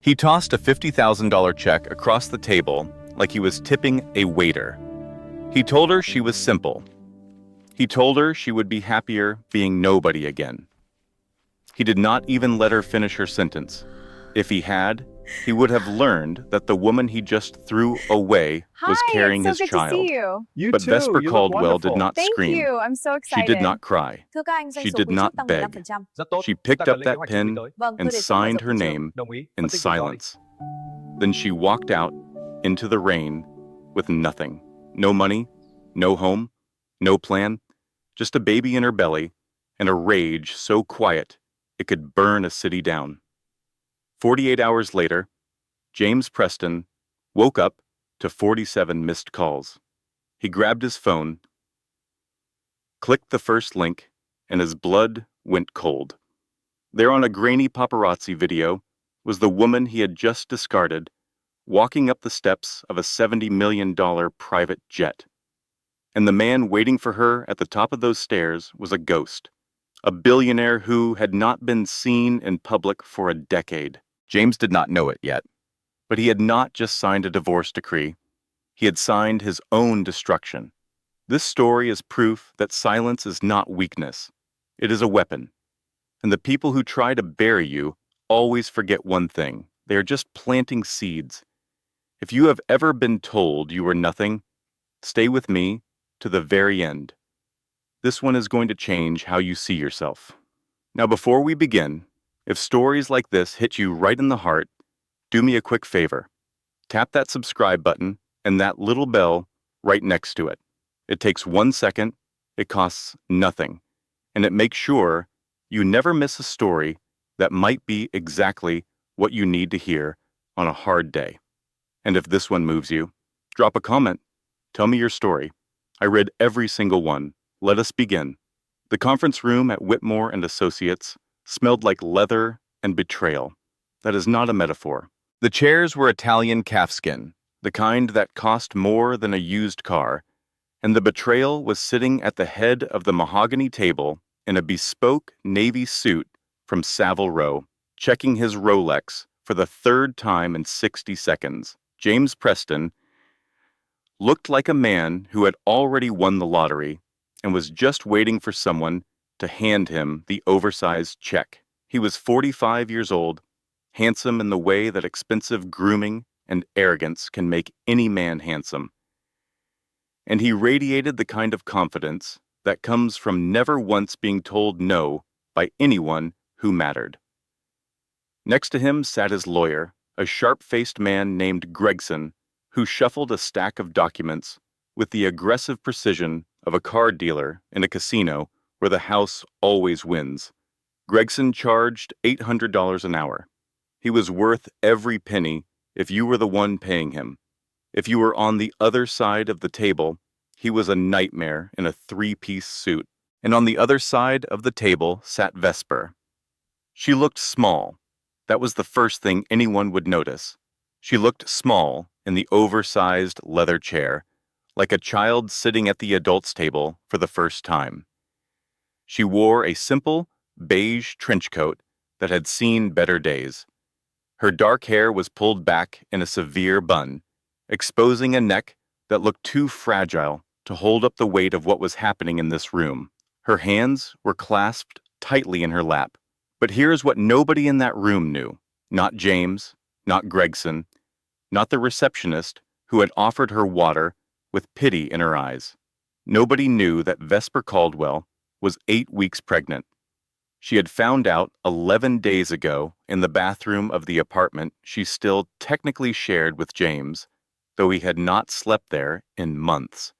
He tossed a $50,000 check across the table like he was tipping a waiter. He told her she was simple. He told her she would be happier being nobody again. He did not even let her finish her sentence. If he had, he would have learned that the woman he just threw away was Hi, carrying it's so his good to child. see you. You But too. Vesper You look Caldwell did wonderful. not Thank scream. you. I'm so She excited. did not cry. Thưa các anh, doanh She số did quý trước not tăng beg. 15%. Rất tốt. She Chúng picked ta cần up lên kế that hoạch chuẩn bị pen tới. Vâng, and tôi đề xuất mở signed rộng her thị trường. name Đồng ý. in Phân tích rủi ro đi. silence. Then she walked out into the rain with nothing. No money, no home, no plan, just a baby in her belly and a rage so quiet it could burn a city down. 48 hours later, James Preston woke up to 47 missed calls. He grabbed his phone, clicked the first link, and his blood went cold. There on a grainy paparazzi video was the woman he had just discarded, walking up the steps of a $70 million private jet. And the man waiting for her at the top of those stairs was a ghost, a billionaire who had not been seen in public for a decade. James did not know it yet, but he had not just signed a divorce decree. He had signed his own destruction. This story is proof that silence is not weakness. It is a weapon. And the people who try to bury you always forget one thing. They are just planting seeds. If you have ever been told you are nothing, stay with me to the very end. This one is going to change how you see yourself. Now, before we begin, if stories like this hit you right in the heart, do me a quick favor. Tap that subscribe button and that little bell right next to it. It takes 1 second, it costs nothing, and it makes sure you never miss a story that might be exactly what you need to hear on a hard day. And if this one moves you, drop a comment. Tell me your story. I read every single one. Let us begin. The conference room at Whitmore and Associates smelled like leather and betrayal. That is not a metaphor. The chairs were Italian calfskin, the kind that cost more than a used car, and the betrayal was sitting at the head of the mahogany table in a bespoke navy suit from Savile Row, checking his Rolex for the third time in 60 seconds. James Preston looked like a man who had already won the lottery and was just waiting for someone to hand him the oversized check. He was 45 years old, handsome in the way that expensive grooming and arrogance can make any man handsome. And he radiated the kind of confidence that comes from never once being told no by anyone who mattered. Next to him sat his lawyer, a sharp-faced man named Gregson, who shuffled a stack of documents with the aggressive precision of a card dealer in a casino where the house always wins. Gregson charged $800 an hour. He was worth every penny if you were the one paying him. If you were on the other side of the table, he was a nightmare in a three-piece suit. And on the other side of the table sat Vesper. She looked small. That was the first thing anyone would notice. She looked small in the oversized leather chair, like a child sitting at the adults' table for the first time. She wore a simple, beige trench coat that had seen better days. Her dark hair was pulled back in a severe bun, exposing a neck that looked too fragile to hold up the weight of what was happening in this room. Her hands were clasped tightly in her lap. But here's what nobody in that room knew. Not James, not Gregson, not the receptionist who had offered her water with pity in her eyes. Nobody knew that Vesper Caldwell was 8 weeks pregnant. She had found out 11 days ago in the bathroom of the apartment she still technically shared with James, though he had not slept there in months.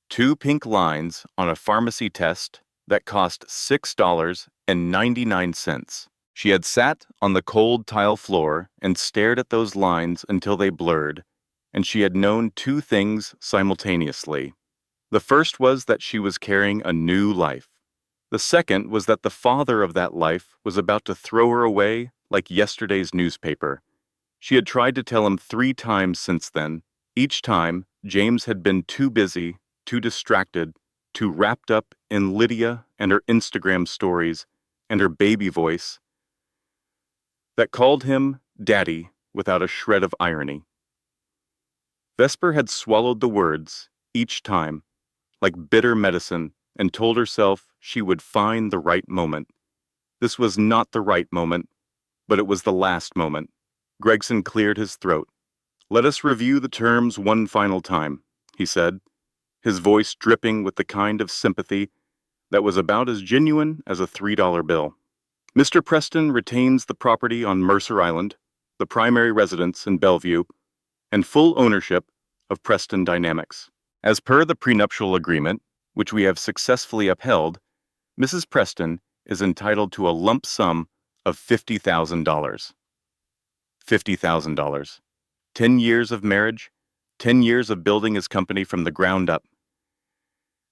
2 pink lines on a pharmacy test that cost $6.99. She had sat on the cold tile floor and stared at those lines until they blurred, and she had known 2 things simultaneously. The first was that she was carrying a new life. The second was that the father of that life was about to throw her away like yesterday's newspaper. She had tried to tell him 3 times since then. Each time, James had been too busy, too distracted, too wrapped up in Lydia and her Instagram stories and her baby voice that called him Daddy, without a shred of irony. Vesper had swallowed the words, each time, like bitter medicine, and told herself she would find the right moment. This was not the right moment, but it was the last moment. Gregson cleared his throat. "Let us review the terms one final time," he said, his voice dripping with the kind of sympathy that was about as genuine as a $3 bill. "Mr. Preston retains the property on Mercer Island, the primary residence in Bellevue, and full ownership of Preston Dynamics. As per the prenuptial agreement, which we have successfully upheld, Mrs. Preston is entitled to a lump sum of $50,000. $50,000. 10 years of marriage, 10 years of building his company from the ground up,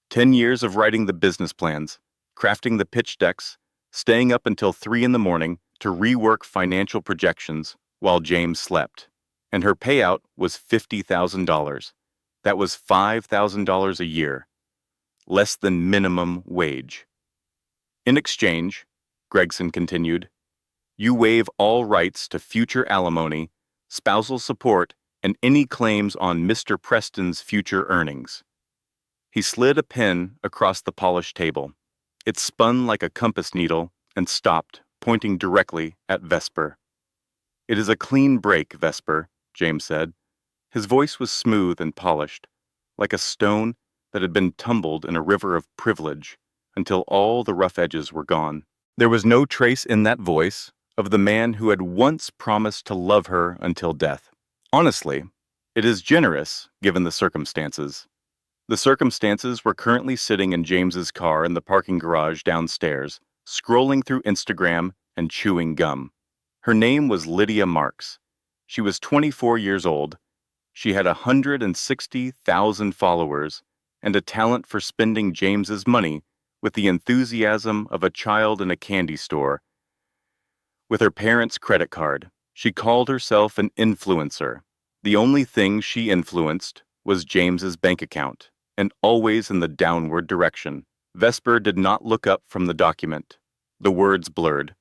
10 years of writing the business plans, crafting the pitch decks, staying up until 3 in the morning to rework financial projections while James slept. And her payout was $50,000. That was $5,000 a year, less than minimum wage. In exchange," Gregson continued, "you waive all rights to future alimony, spousal support, and any claims on Mr. Preston's future earnings." He slid a pen across the polished table. It spun like a compass needle and stopped, pointing directly at Vesper. "It is a clean break, Vesper," James said. His voice was smooth and polished, like a stone that had been tumbled in a river of privilege until all the rough edges were gone. There was no trace in that voice of the man who had once promised to love her until death. "Honestly, it is generous given the circumstances." The circumstances were currently sitting in James's car in the parking garage downstairs, scrolling through Instagram and chewing gum. Her name was Lydia Marks. She was 24 years old. She had 160,000 followers and a talent for spending James's money with the enthusiasm of a child in a candy store. With her parents' credit card, she called herself an influencer. The only thing she influenced was James's bank account, and always in the downward direction. Vesper did not look up from the document. The words blurred.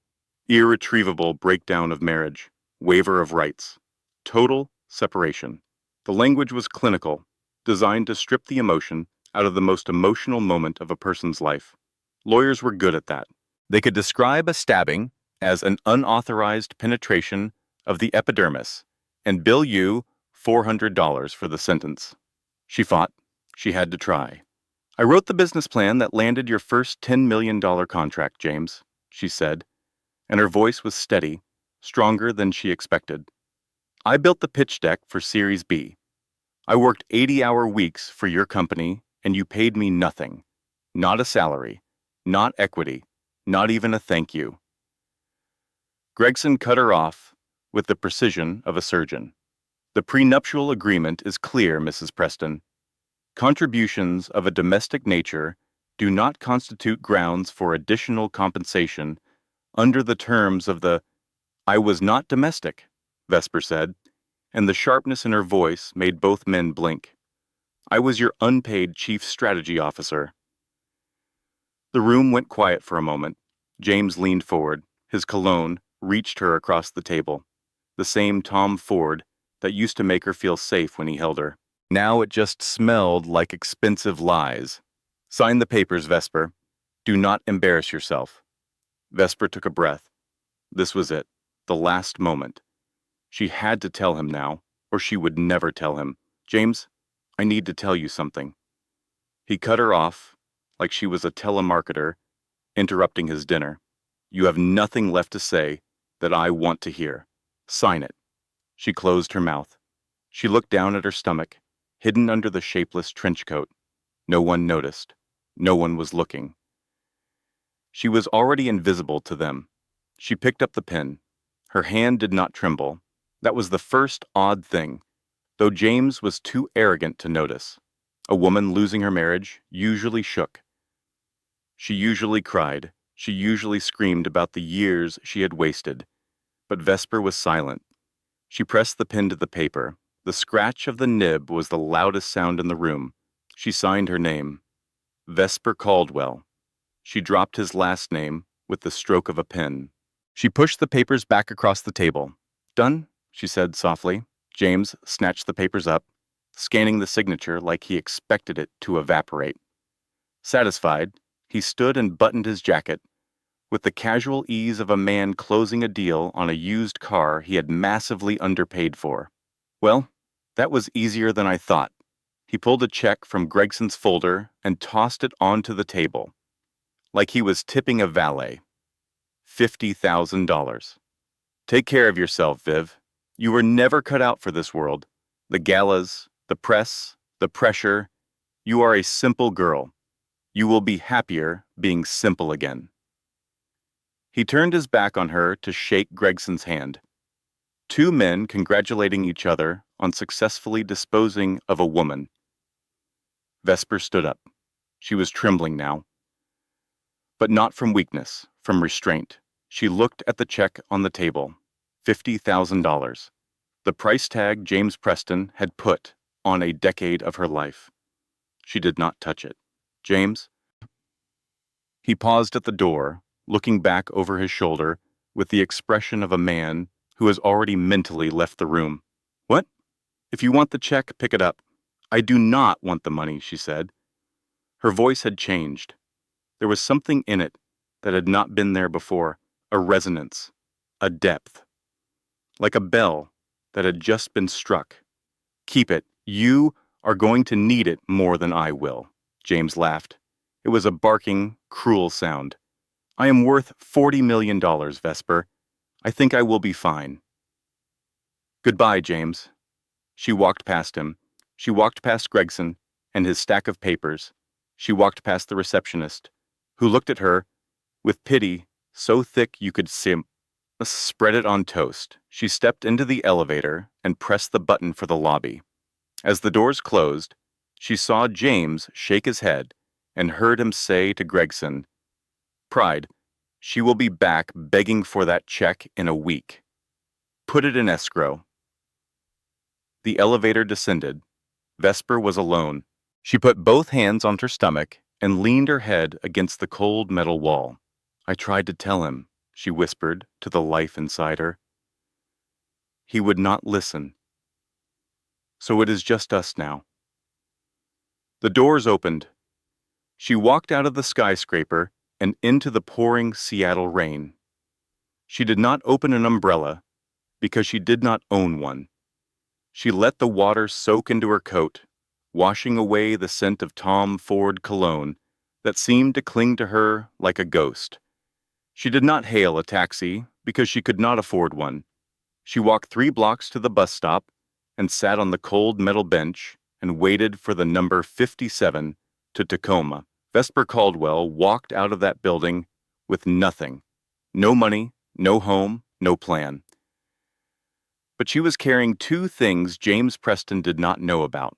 Irretrievable breakdown of marriage, waiver of rights, total separation. The language was clinical, designed to strip the emotion out of the most emotional moment of a person's life. Lawyers were good at that. They could describe a stabbing as an unauthorized penetration of the epidermis and bill you $400 for the sentence. She fought. She had to try. "I wrote the business plan that landed your first $10 million contract, James," she said, and her voice was steady, stronger than she expected. "I built the pitch deck for Series B. I worked 80-hour weeks for your company, and you paid me nothing. Not a salary, not equity, not even a thank you." Gregson cut her off with the precision of a surgeon. "The prenuptial agreement is clear, Mrs. Preston. Contributions of a domestic nature do not constitute grounds for additional compensation under the terms of the—" "I was not domestic," Vesper said, and the sharpness in her voice made both men blink. "I was your unpaid chief strategy officer." The room went quiet for a moment. James leaned forward. His cologne reached her across the table, the same Tom Ford that used to make her feel safe when he held her. Now it just smelled like expensive lies. "Sign the papers, Vesper. Do not embarrass yourself." Vesper took a breath. This was it, the last moment. She had to tell him now, or she would never tell him. "James, I need to tell you something." He cut her off, like she was a telemarketer, interrupting his dinner. "You have nothing left to say that I want to hear. Sign it." She closed her mouth. She looked down at her stomach, hidden under the shapeless trench coat. No one noticed. No one was looking. She was already invisible to them. She picked up the pen. Her hand did not tremble. That was the first odd thing, though James was too arrogant to notice. A woman losing her marriage usually shook. She usually cried. She usually screamed about the years she had wasted. But Vesper was silent. She pressed the pen to the paper. The scratch of the nib was the loudest sound in the room. She signed her name. Vesper Caldwell. She dropped his last name with the stroke of a pen. She pushed the papers back across the table. Done? She said softly. James snatched the papers up, scanning the signature like he expected it to evaporate. Satisfied, he stood and buttoned his jacket, with the casual ease of a man closing a deal on a used car he had massively underpaid for. Well, that was easier than I thought. He pulled a check from Gregson's folder and tossed it onto the table, like he was tipping a valet. $50,000. Take care of yourself, Viv. You were never cut out for this world. The galas, the press, the pressure. You are a simple girl. You will be happier being simple again. He turned his back on her to shake Gregson's hand. Two men congratulating each other on successfully disposing of a woman. Vesper stood up. She was trembling now. But not from weakness, from restraint. She looked at the check on the table. $50,000. The price tag James Preston had put on a decade of her life. She did not touch it. James? He paused at the door, looking back over his shoulder with the expression of a man who has already mentally left the room. What? If you want the check, pick it up. I do not want the money, she said. Her voice had changed. There was something in it that had not been there before, a resonance, a depth. Like a bell that had just been struck. Keep it. You are going to need it more than I will, James laughed. It was a barking, cruel sound. I am worth $40 million, Vesper. I think I will be fine. Goodbye, James. She walked past him. She walked past Gregson and his stack of papers. She walked past the receptionist, who looked at her with pity so thick you could spread it on toast. She stepped into the elevator and pressed the button for the lobby. As the doors closed, she saw James shake his head and heard him say to Gregson, Pride, she will be back begging for that check in a week. Put it in escrow. The elevator descended. Vesper was alone. She put both hands on her stomach and leaned her head against the cold metal wall. I tried to tell him, she whispered to the life inside her. He would not listen. So it is just us now. The doors opened. She walked out of the skyscraper and into the pouring Seattle rain. She did not open an umbrella because she did not own one. She let the water soak into her coat, washing away the scent of Tom Ford cologne that seemed to cling to her like a ghost. She did not hail a taxi because she could not afford one. She walked 3 blocks to the bus stop and sat on the cold metal bench and waited for the number 57 to Tacoma. Vesper Caldwell walked out of that building with nothing. No money, no home, no plan. But she was carrying 2 things James Preston did not know about.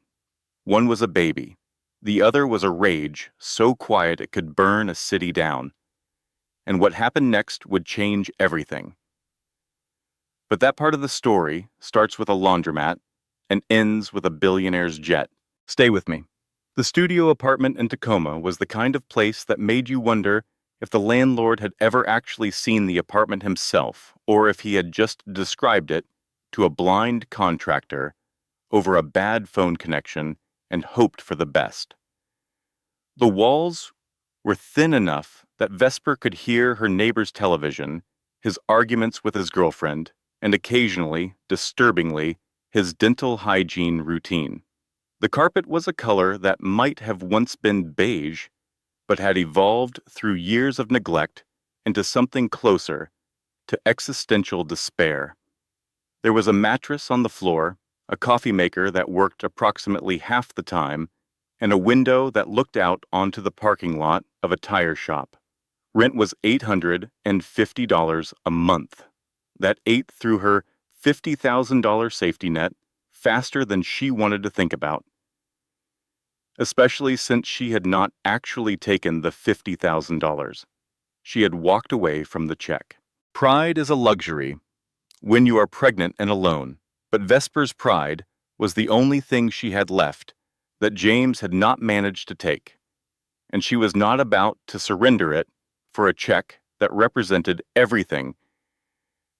One was a baby. The other was a rage so quiet it could burn a city down. And what happened next would change everything. But that part of the story starts with a laundromat and ends with a billionaire's jet. Stay with me. The studio apartment in Tacoma was the kind of place that made you wonder if the landlord had ever actually seen the apartment himself, or if he had just described it to a blind contractor over a bad phone connection and hoped for the best. The walls were thin enough that Vesper could hear her neighbor's television, his arguments with his girlfriend, and occasionally, disturbingly, his dental hygiene routine. The carpet was a color that might have once been beige, but had evolved through years of neglect into something closer to existential despair. There was a mattress on the floor, a coffee maker that worked approximately half the time, and a window that looked out onto the parking lot of a tire shop. Rent was $850 a month. That ate through her $50,000 safety net faster than she wanted to think about, especially since she had not actually taken the $50,000. She had walked away from the check. Pride is a luxury when you are pregnant and alone, but Vesper's pride was the only thing she had left that James had not managed to take, and she was not about to surrender it for a check that represented everything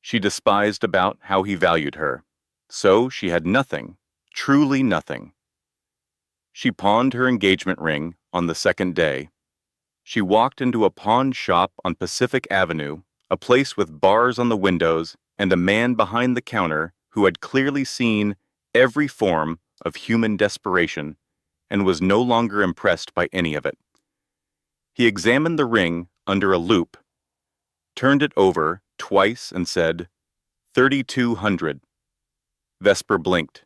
She despised about how he valued her. So she had nothing, truly nothing. She pawned her engagement ring on the second day. She walked into a pawn shop on Pacific Avenue, a place with bars on the windows and a man behind the counter who had clearly seen every form of human desperation and was no longer impressed by any of it. He examined the ring under a loupe, turned it over twice and said, 3,200. Vesper blinked.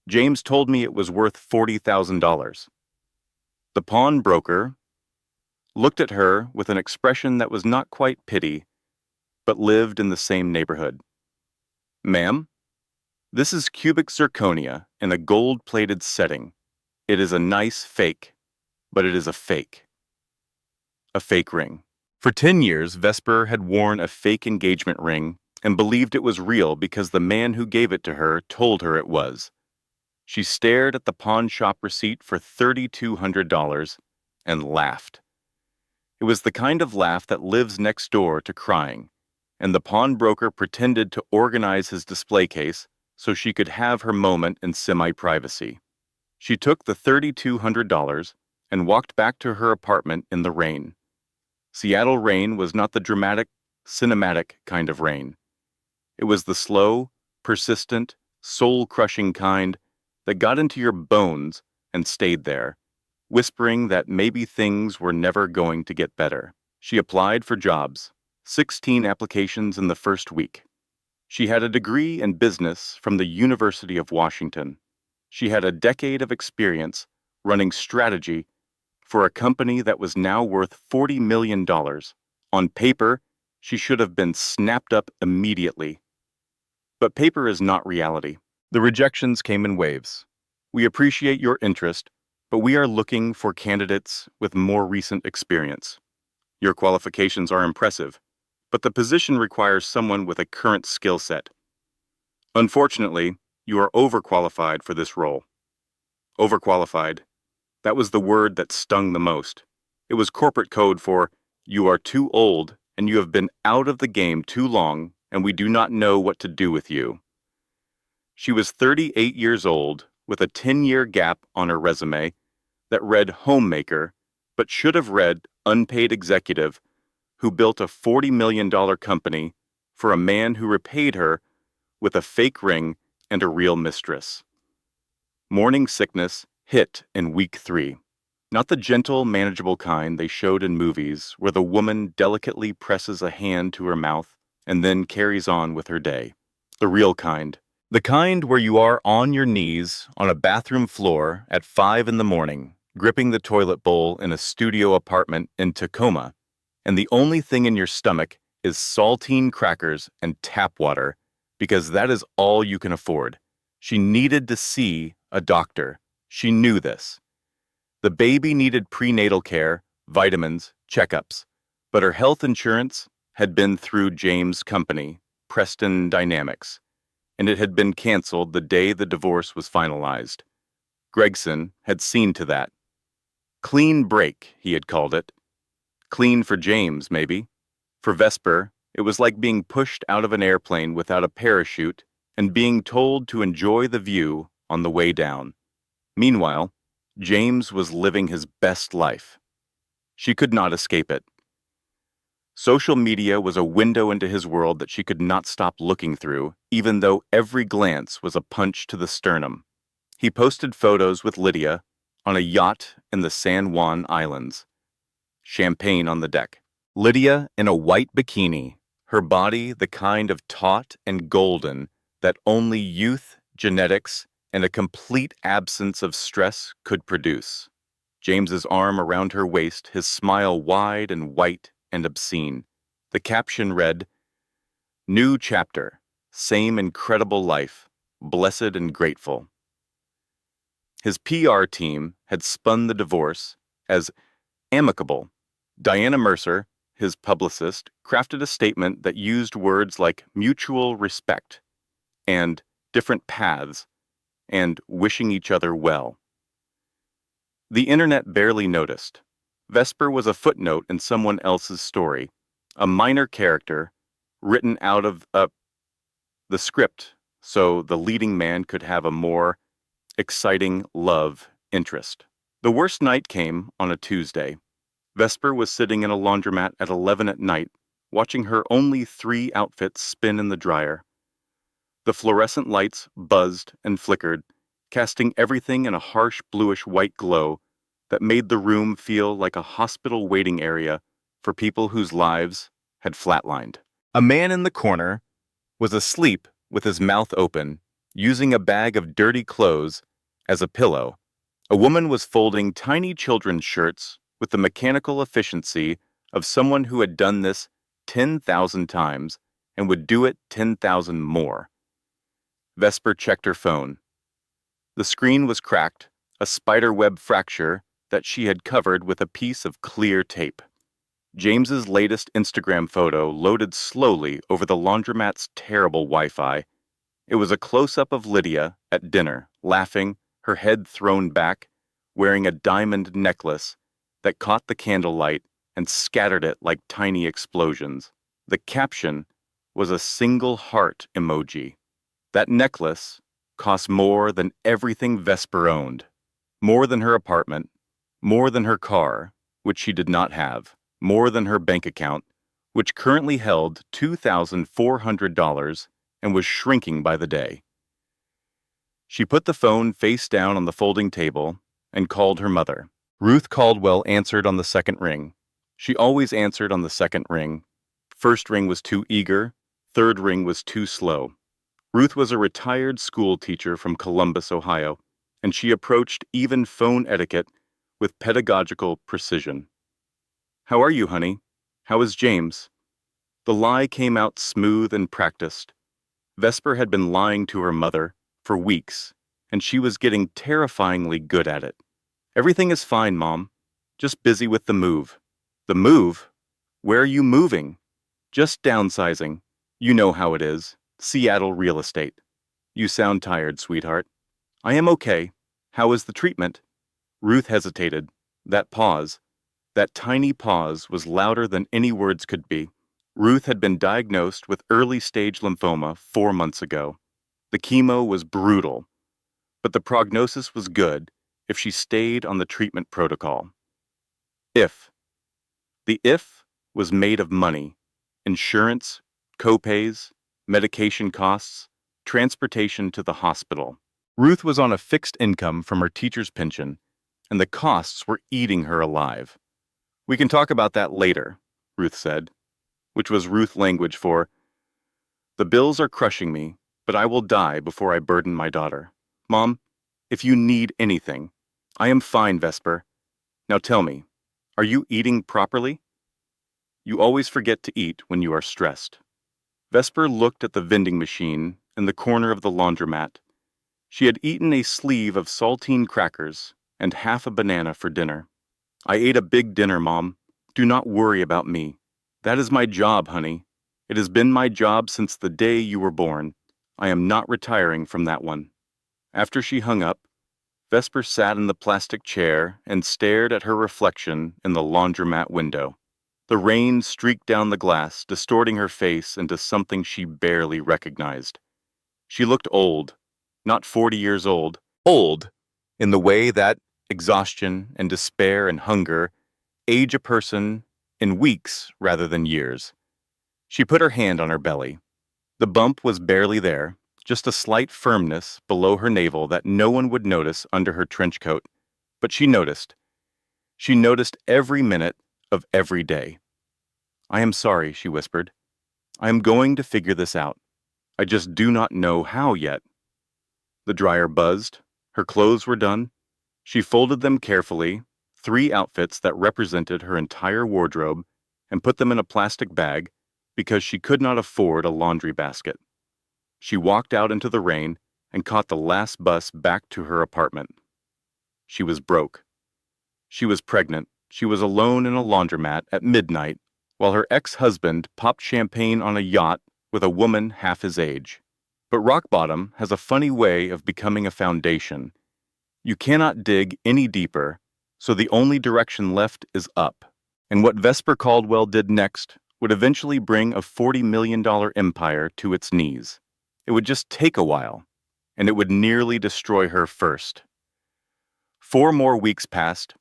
James told me it was worth $40,000. The pawnbroker looked at her with an expression that was not quite pity, but lived in the same neighborhood. Ma'am, this is cubic zirconia in a gold-plated setting. It is a nice fake, but it is a fake. A fake ring. For 10 years, Vesper had worn a fake engagement ring and believed it was real because the man who gave it to her told her it was. She stared at the pawn shop receipt for $3,200 and laughed. It was the kind of laugh that lives next door to crying, and the pawnbroker pretended to organize his display case so she could have her moment in semi-privacy. She took the $3,200 and walked back to her apartment in the rain. Seattle rain was not the dramatic, cinematic kind of rain. It was the slow, persistent, soul-crushing kind that got into your bones and stayed there, whispering that maybe things were never going to get better. She applied for jobs, 16 applications in the first week. She had a degree in business from the University of Washington. She had a decade of experience running strategy for a company that was now worth $40 million. On paper, she should have been snapped up immediately. But paper is not reality. The rejections came in waves. We appreciate your interest, but we are looking for candidates with more recent experience. Your qualifications are impressive, but the position requires someone with a current skill set. Unfortunately, you are overqualified for this role. Overqualified. That was the word that stung the most. It was corporate code for, you are too old and you have been out of the game too long and we do not know what to do with you. She was 38 years old with a 10-year gap on her resume that read homemaker, but should have read unpaid executive who built a $40 million company for a man who repaid her with a fake ring and a real mistress. Morning sickness hit in week 3. Not the gentle, manageable kind they showed in movies where the woman delicately presses a hand to her mouth and then carries on with her day. The real kind. The kind where you are on your knees on a bathroom floor at 5 in the morning, gripping the toilet bowl in a studio apartment in Tacoma, and the only thing in your stomach is saltine crackers and tap water, because that is all you can afford. She needed to see a doctor. She knew this. The baby needed prenatal care, vitamins, checkups, but her health insurance had been through James' company, Preston Dynamics, and it had been canceled the day the divorce was finalized. Gregson had seen to that. Clean break, he had called it. Clean for James, maybe. For Vesper, it was like being pushed out of an airplane without a parachute and being told to enjoy the view on the way down. Meanwhile, James was living his best life. She could not escape it. Social media was a window into his world that she could not stop looking through, even though every glance was a punch to the sternum. He posted photos with Lydia on a yacht in the San Juan Islands. Champagne on the deck. Lydia in a white bikini, her body the kind of taut and golden that only youth, genetics, and a complete absence of stress could produce. James's arm around her waist, his smile wide and white and obscene. The caption read, "New chapter, same incredible life, blessed and grateful." His PR team had spun the divorce as amicable. Diana Mercer, his publicist, crafted a statement that used words like mutual respect and different paths and wishing each other well. The internet barely noticed. Vesper was a footnote in someone else's story, a minor character written out of a the script, so the leading man could have a more exciting love interest. The worst night came on a Tuesday. Vesper was sitting in a laundromat at 11 at night, watching her only 3 outfits spin in the dryer. The fluorescent lights buzzed and flickered, casting everything in a harsh bluish-white glow that made the room feel like a hospital waiting area for people whose lives had flatlined. A man in the corner was asleep with his mouth open, using a bag of dirty clothes as a pillow. A woman was folding tiny children's shirts with the mechanical efficiency of someone who had done this 10,000 times and would do it 10,000 more. Vesper checked her phone. The screen was cracked, a spiderweb fracture that she had covered with a piece of clear tape. James's latest Instagram photo loaded slowly over the laundromat's terrible Wi-Fi. It was a close-up of Lydia at dinner, laughing, her head thrown back, wearing a diamond necklace that caught the candlelight and scattered it like tiny explosions. The caption was a single heart emoji. That necklace cost more than everything Vesper owned, more than her apartment, more than her car, which she did not have, more than her bank account, which currently held $2,400 and was shrinking by the day. She put the phone face down on the folding table and called her mother. Ruth Caldwell answered on the second ring. She always answered on the second ring. First ring was too eager, third ring was too slow. Ruth was a retired school teacher from Columbus, Ohio, and she approached even phone etiquette with pedagogical precision. "How are you, honey? How is James?" The lie came out smooth and practiced. Vesper had been lying to her mother for weeks, and she was getting terrifyingly good at it. "Everything is fine, Mom. Just busy with the move." "The move? Where are you moving?" "Just downsizing. You know how it is. Seattle real estate." "You sound tired, sweetheart." "I am okay. How is the treatment?" Ruth hesitated. That tiny pause, was louder than any words could be. Ruth had been diagnosed with early-stage lymphoma 4 months ago. The chemo was brutal, but the prognosis was good if she stayed on the treatment protocol. If. The if was made of money, insurance, copays, medication costs, transportation to the hospital. Ruth was on a fixed income from her teacher's pension, and the costs were eating her alive. "We can talk about that later," Ruth said, which was Ruth language for, "The bills are crushing me, but I will die before I burden my daughter. Mom, if you need anything." "I am fine, Vesper. Now tell me, are you eating properly?" "You always forget to eat when you are stressed." Vesper looked at the vending machine in the corner of the laundromat. She had eaten a sleeve of saltine crackers and half a banana for dinner. "I ate a big dinner, Mom. Do not worry about me. That is my job, honey. It has been my job since the day you were born. I am not retiring from that one." After she hung up, Vesper sat in the plastic chair and stared at her reflection in the laundromat window. The rain streaked down the glass, distorting her face into something she barely recognized. She looked old, not 40 years old in the way that exhaustion and despair and hunger age a person in weeks rather than years. She put her hand on her belly. The bump was barely there, just a slight firmness below her navel that no one would notice under her trench coat, but she noticed. She noticed every minute of every day. "I am sorry," she whispered. "I am going to figure this out. I just do not know how yet." The dryer buzzed. Her clothes were done. She folded them carefully, 3 outfits that represented her entire wardrobe, and put them in a plastic bag because she could not afford a laundry basket. She walked out into the rain and caught the last bus back to her apartment. She was broke. She was pregnant. She was alone in a laundromat at midnight while her ex-husband popped champagne on a yacht with a woman half his age. But rock bottom has a funny way of becoming a foundation. You cannot dig any deeper, so the only direction left is up. And what Vesper Caldwell did next would eventually bring a $40 million empire to its knees. It would just take a while, and it would nearly destroy her first. 4 more weeks passed,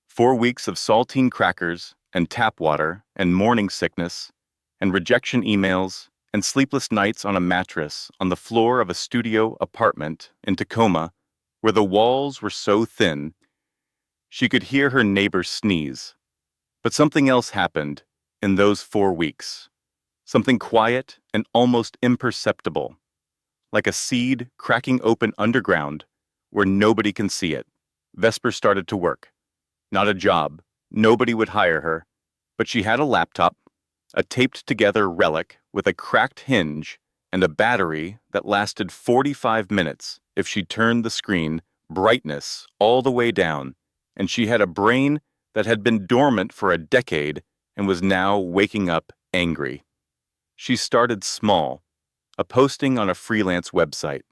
4 weeks of saltine crackers and tap water and morning sickness and rejection emails and sleepless nights on a mattress on the floor of a studio apartment in Tacoma where the walls were so thin she could hear her neighbor sneeze. But something else happened in those 4 weeks. Something quiet and almost imperceptible, like a seed cracking open underground where nobody can see it. Vesper started to work. Not a job. Nobody would hire her. But she had a laptop, a taped-together relic with a cracked hinge and a battery that lasted 45 minutes if she turned the screen brightness all the way down, and she had a brain that had been dormant for a decade and was now waking up angry. She started small, a posting on a freelance website.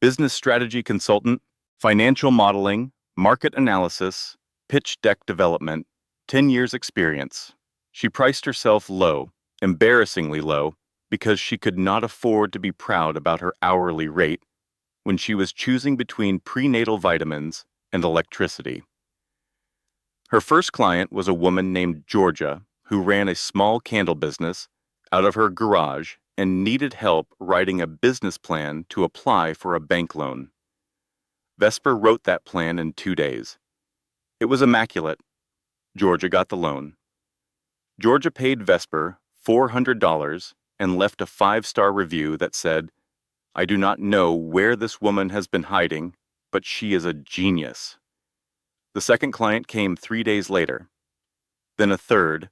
Business strategy consultant, financial modeling, market analysis, pitch deck development, 10 years experience. She priced herself low, embarrassingly low, because she could not afford to be proud about her hourly rate when she was choosing between prenatal vitamins and electricity. Her first client was a woman named Georgia who ran a small candle business out of her garage and needed help writing a business plan to apply for a bank loan. Vesper wrote that plan in 2 days. It was immaculate. Georgia got the loan. Georgia paid Vesper $400 and left a 5-star review that said, "I do not know where this woman has been hiding, but she is a genius." The second client came 3 days later. Then a third.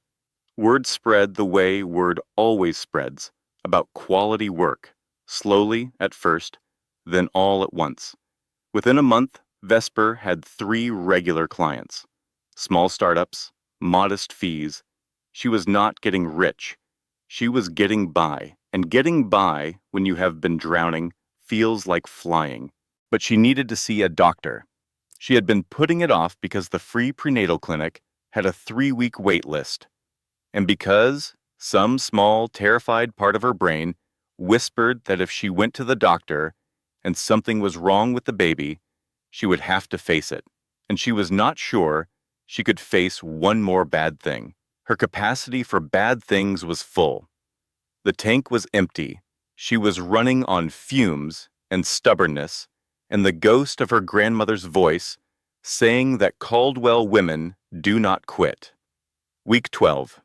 Word spread the way word always spreads, about quality work, slowly at first, then all at once. Within a month, Vesper had 3 regular clients. Small startups, modest fees. She was not getting rich. She was getting by, and getting by when you have been drowning feels like flying. But she needed to see a doctor. She had been putting it off because the free prenatal clinic had a 3-week wait list. And because some small, terrified part of her brain whispered that if she went to the doctor and something was wrong with the baby, she would have to face it. And she was not sure she could face one more bad thing. Her capacity for bad things was full. The tank was empty. She was running on fumes and stubbornness and the ghost of her grandmother's voice saying that Caldwell women do not quit. Week 12.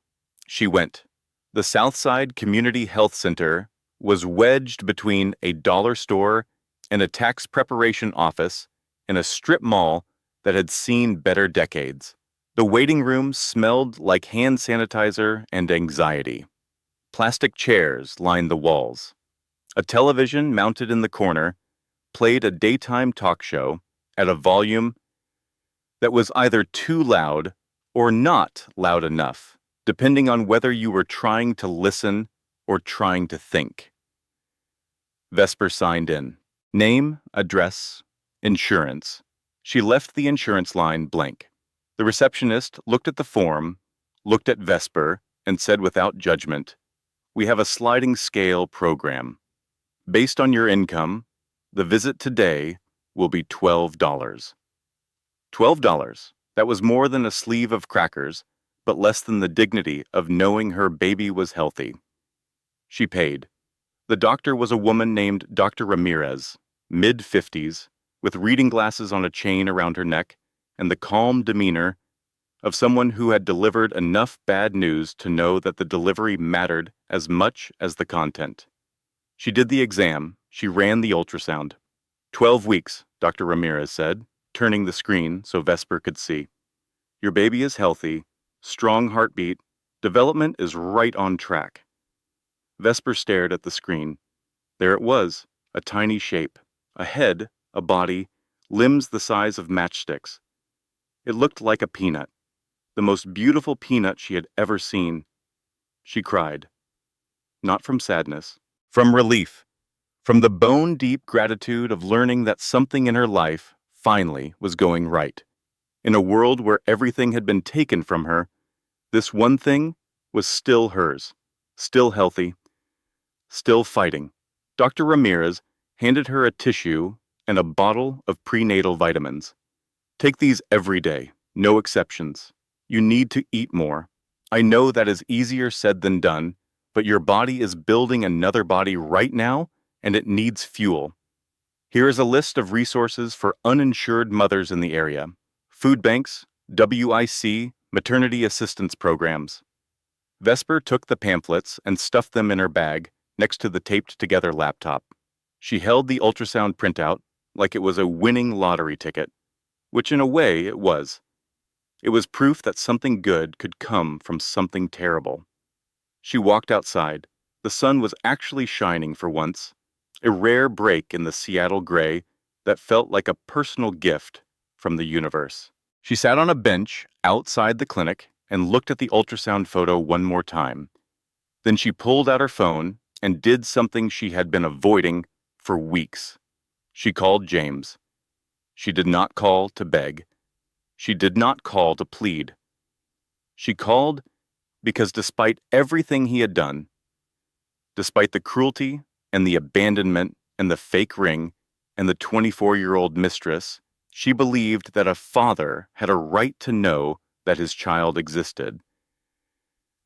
She went. The Southside Community Health Center was wedged between a dollar store and a tax preparation office in a strip mall that had seen better decades. The waiting room smelled like hand sanitizer and anxiety. Plastic chairs lined the walls. A television mounted in the corner played a daytime talk show at a volume that was either too loud or not loud enough, depending on whether you were trying to listen or trying to think. Vesper signed in. Name, address, insurance. She left the insurance line blank. The receptionist looked at the form, looked at Vesper, and said without judgment, "We have a sliding scale program. Based on your income, the visit today will be $12. $12. That was more than a sleeve of crackers, but less than the dignity of knowing her baby was healthy. She paid. The doctor was a woman named Dr. Ramirez, mid-50s, with reading glasses on a chain around her neck and the calm demeanor of someone who had delivered enough bad news to know that the delivery mattered as much as the content. She did the exam. She ran the ultrasound. 12 weeks, Dr. Ramirez said, turning the screen so Vesper could see. Your baby is healthy, strong heartbeat, development is right on track. Vesper stared at the screen. There it was, a tiny shape, a head, a body, limbs the size of matchsticks. It looked like a peanut, the most beautiful peanut she had ever seen. She cried. Not from sadness, from relief, from the bone-deep gratitude of learning that something in her life finally was going right. In a world where everything had been taken from her, this one thing was still hers, still healthy, still fighting. Dr. Ramirez handed her a tissue and a bottle of prenatal vitamins. Take these every day, no exceptions. You need to eat more. I know that is easier said than done, but your body is building another body right now, and it needs fuel. Here is a list of resources for uninsured mothers in the area. Food banks, WIC, maternity assistance programs. Vesper took the pamphlets and stuffed them in her bag next to the taped-together laptop. She held the ultrasound printout like it was a winning lottery ticket, which in a way it was. It was proof that something good could come from something terrible. She walked outside. The sun was actually shining for once, a rare break in the Seattle gray that felt like a personal gift from the universe. She sat on a bench outside the clinic and looked at the ultrasound photo one more time. Then she pulled out her phone and did something she had been avoiding for weeks. She called James. She did not call to beg. She did not call to plead. She called because despite everything he had done, despite the cruelty and the abandonment and the fake ring and the 24-year-old mistress, she believed that a father had a right to know that his child existed.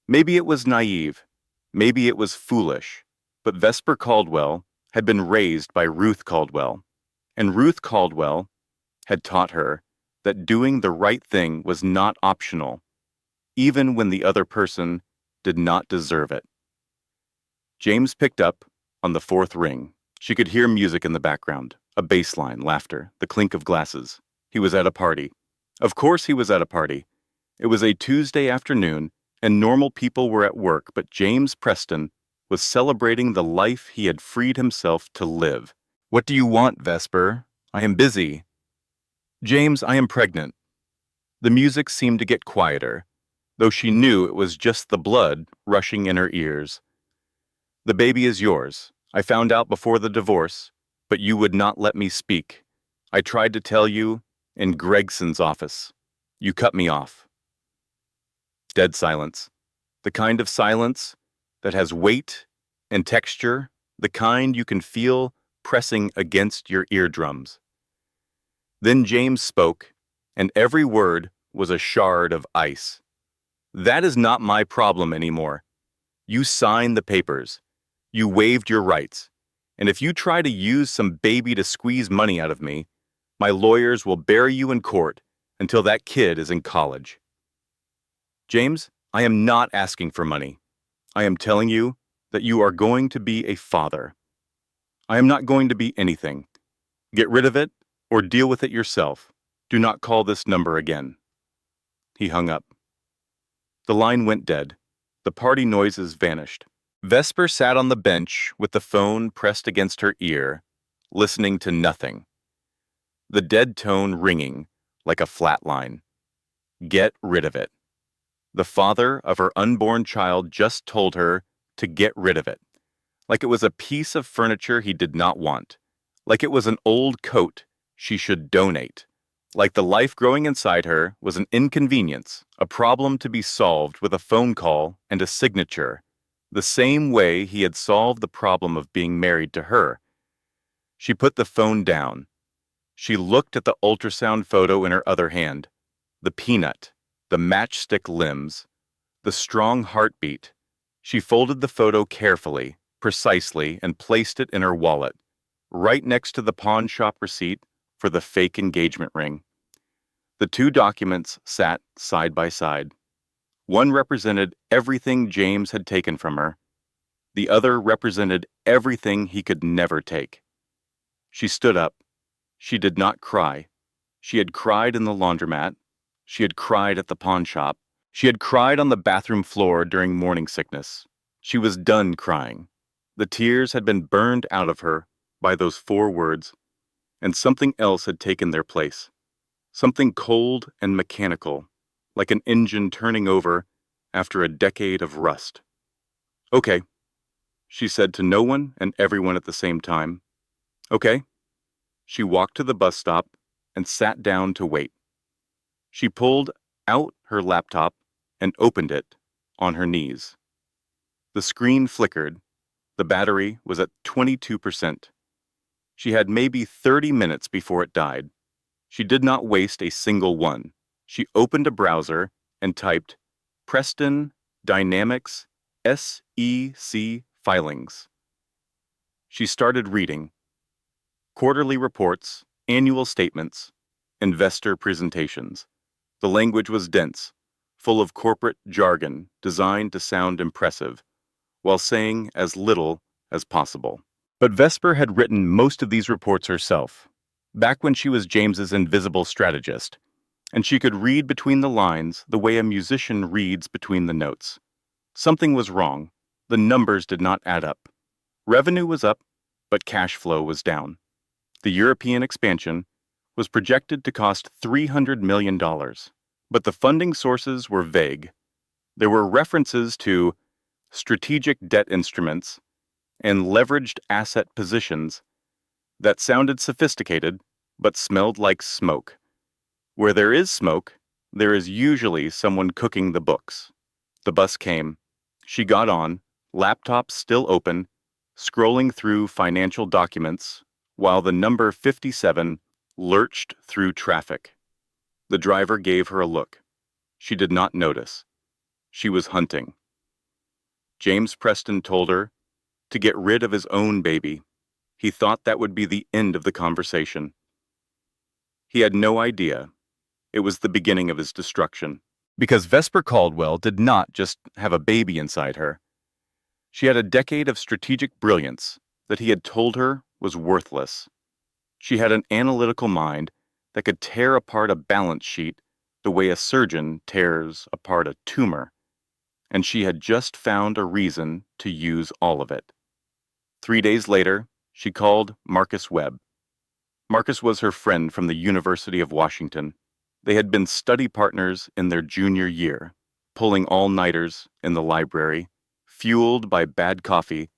Maybe it was naive, maybe it was foolish, but Vesper Caldwell had been raised by Ruth Caldwell, and Ruth Caldwell had taught her that doing the right thing was not optional, even when the other person did not deserve it. James picked up on the fourth ring. She could hear music in the background, a bass line, laughter, the clink of glasses. He was at a party. Of course he was at a party. It was a Tuesday afternoon, and normal people were at work, but James Preston was celebrating the life he had freed himself to live. "What do you want, Vesper? I am busy." "James, I am pregnant." The music seemed to get quieter, though she knew it was just the blood rushing in her ears. "The baby is yours. I found out before the divorce, but you would not let me speak. I tried to tell you in Gregson's office. You cut me off." Dead silence. The kind of silence that has weight and texture, the kind you can feel pressing against your eardrums. Then James spoke, and every word was a shard of ice. "That is not my problem anymore. You signed the papers. You waived your rights. And if you try to use some baby to squeeze money out of me, my lawyers will bury you in court until that kid is in college." "James, I am not asking for money. I am telling you that you are going to be a father. I am not going to be anything. Get rid of it or deal with it yourself. Do not call this number again." He hung up. The line went dead. The party noises vanished. Vesper sat on the bench with the phone pressed against her ear, listening to nothing. The dead tone ringing like a flat line. Get rid of it. The father of her unborn child just told her to get rid of it, like it was a piece of furniture he did not want, like it was an old coat she should donate, like the life growing inside her was an inconvenience, a problem to be solved with a phone call and a signature, the same way he had solved the problem of being married to her. She put the phone down. She looked at the ultrasound photo in her other hand, the peanut, the matchstick limbs, the strong heartbeat. She folded the photo carefully, precisely, and placed it in her wallet, right next to the pawn shop receipt for the fake engagement ring. The two documents sat side by side. One represented everything James had taken from her. The other represented everything he could never take. She stood up. She did not cry. She had cried in the laundromat. She had cried at the pawn shop. She had cried on the bathroom floor during morning sickness. She was done crying. The tears had been burned out of her by those 4 words, and something else had taken their place. Something cold and mechanical, like an engine turning over after a decade of rust. "Okay," she said to no one and everyone at the same time. "Okay." She walked to the bus stop and sat down to wait. She pulled out her laptop and opened it on her knees. The screen flickered. The battery was at 22%. She had maybe 30 minutes before it died. She did not waste a single one. She opened a browser and typed Preston Dynamics SEC filings. She started reading quarterly reports, annual statements, investor presentations. The language was dense, full of corporate jargon designed to sound impressive, while saying as little as possible. But Vesper had written most of these reports herself, back when she was James's invisible strategist, and she could read between the lines the way a musician reads between the notes. Something was wrong. The numbers did not add up. Revenue was up, but cash flow was down. The European expansion was projected to cost $300 million, but the funding sources were vague. There were references to strategic debt instruments and leveraged asset positions that sounded sophisticated but smelled like smoke. Where there is smoke, there is usually someone cooking the books. The bus came. She got on, laptop still open, scrolling through financial documents while the number 57 lurched through traffic. The driver gave her a look. She did not notice. She was hunting. James Preston told her to get rid of his own baby. He thought that would be the end of the conversation. He had no idea. It was the beginning of his destruction. Because Vesper Caldwell did not just have a baby inside her. She had a decade of strategic brilliance that he had told her was worthless. She had an analytical mind that could tear apart a balance sheet the way a surgeon tears apart a tumor, and she had just found a reason to use all of it. 3 days later, she called Marcus Webb. Marcus was her friend from the University of Washington. They had been study partners in their junior year, pulling all-nighters in the library, fueled by bad coffee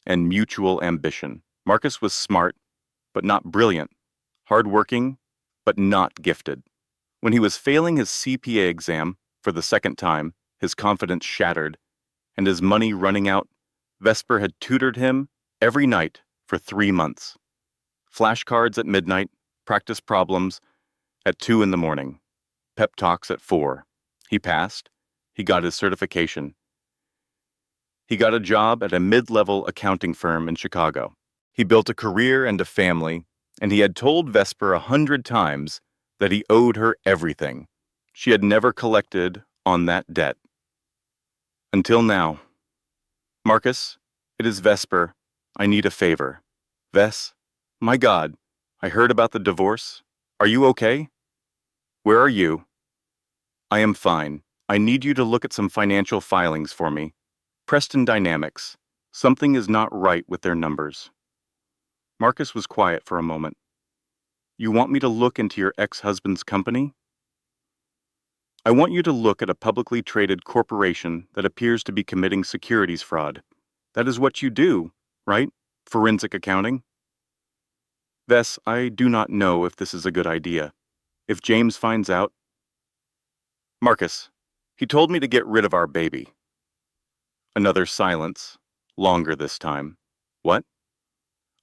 and mutual ambition. Marcus was smart, but not brilliant, hardworking, but not gifted. When he was failing his CPA exam for the second time, his confidence shattered, and his money running out, Vesper had tutored him every night for 3 months. Flashcards at midnight, practice problems at 2 in the morning, pep talks at 4. He passed. He got his certification. He got a job at a mid-level accounting firm in Chicago. He built a career and a family, and he had told Vesper 100 times that he owed her everything. She had never collected on that debt. Until now. Marcus, it is Vesper. I need a favor. Ves, my God, I heard about the divorce. Are you okay? Where are you? I am fine. I need you to look at some financial filings for me. Preston Dynamics. Something is not right with their numbers. Marcus was quiet for a moment. You want me to look into your ex-husband's company? I want you to look at a publicly traded corporation that appears to be committing securities fraud. That is what you do, right? Forensic accounting? Ves, I do not know if this is a good idea. If James finds out... Marcus, he told me to get rid of our baby. Another silence, longer this time. What?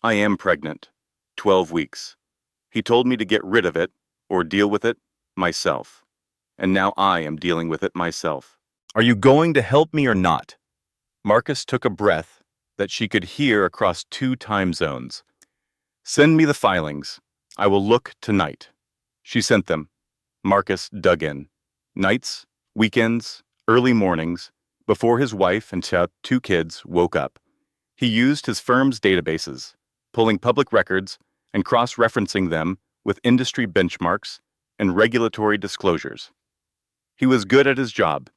I am pregnant. 12 weeks. He told me to get rid of it, or deal with it, myself. And now I am dealing with it myself. Are you going to help me or not? Marcus took a breath that she could hear across 2 time zones. Send me the filings. I will look tonight. She sent them. Marcus dug in. Nights, weekends, early mornings, before his wife and 2 kids woke up. He used his firm's databases, pulling public records and cross-referencing them with industry benchmarks and regulatory disclosures. He was good at his job.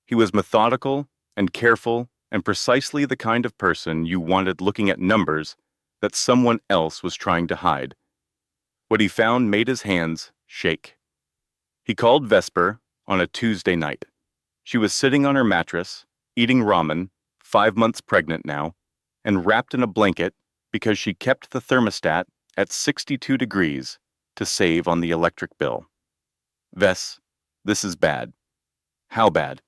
He was methodical and careful and precisely the kind of person you wanted looking at numbers that someone else was trying to hide. What he found made his hands shake. He called Vesper on a Tuesday night. She was sitting on her mattress, eating ramen, 5 months pregnant now, and wrapped in a blanket because she kept the thermostat at 62 degrees to save on the electric bill. Ves, this is bad. How bad?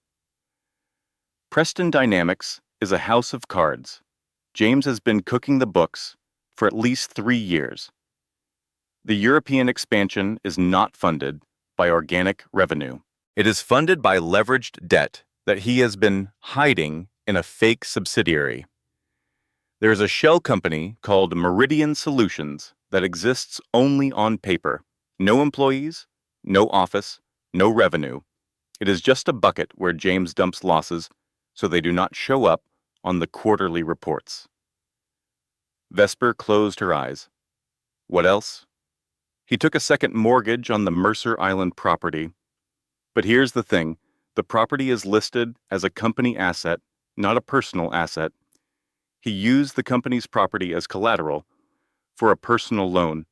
Preston Dynamics is a house of cards. James has been cooking the books for at least 3 years. The European expansion is not funded by organic revenue. It is funded by leveraged debt that he has been hiding in a fake subsidiary. There is a shell company called Meridian Solutions that exists only on paper. No employees, no office, no revenue. It is just a bucket where James dumps losses so they do not show up on the quarterly reports. Vesper closed her eyes. What else? He took a second mortgage on the Mercer Island property. But here's the thing. The property is listed as a company asset, not a personal asset. He used the company's property as collateral for a personal loan,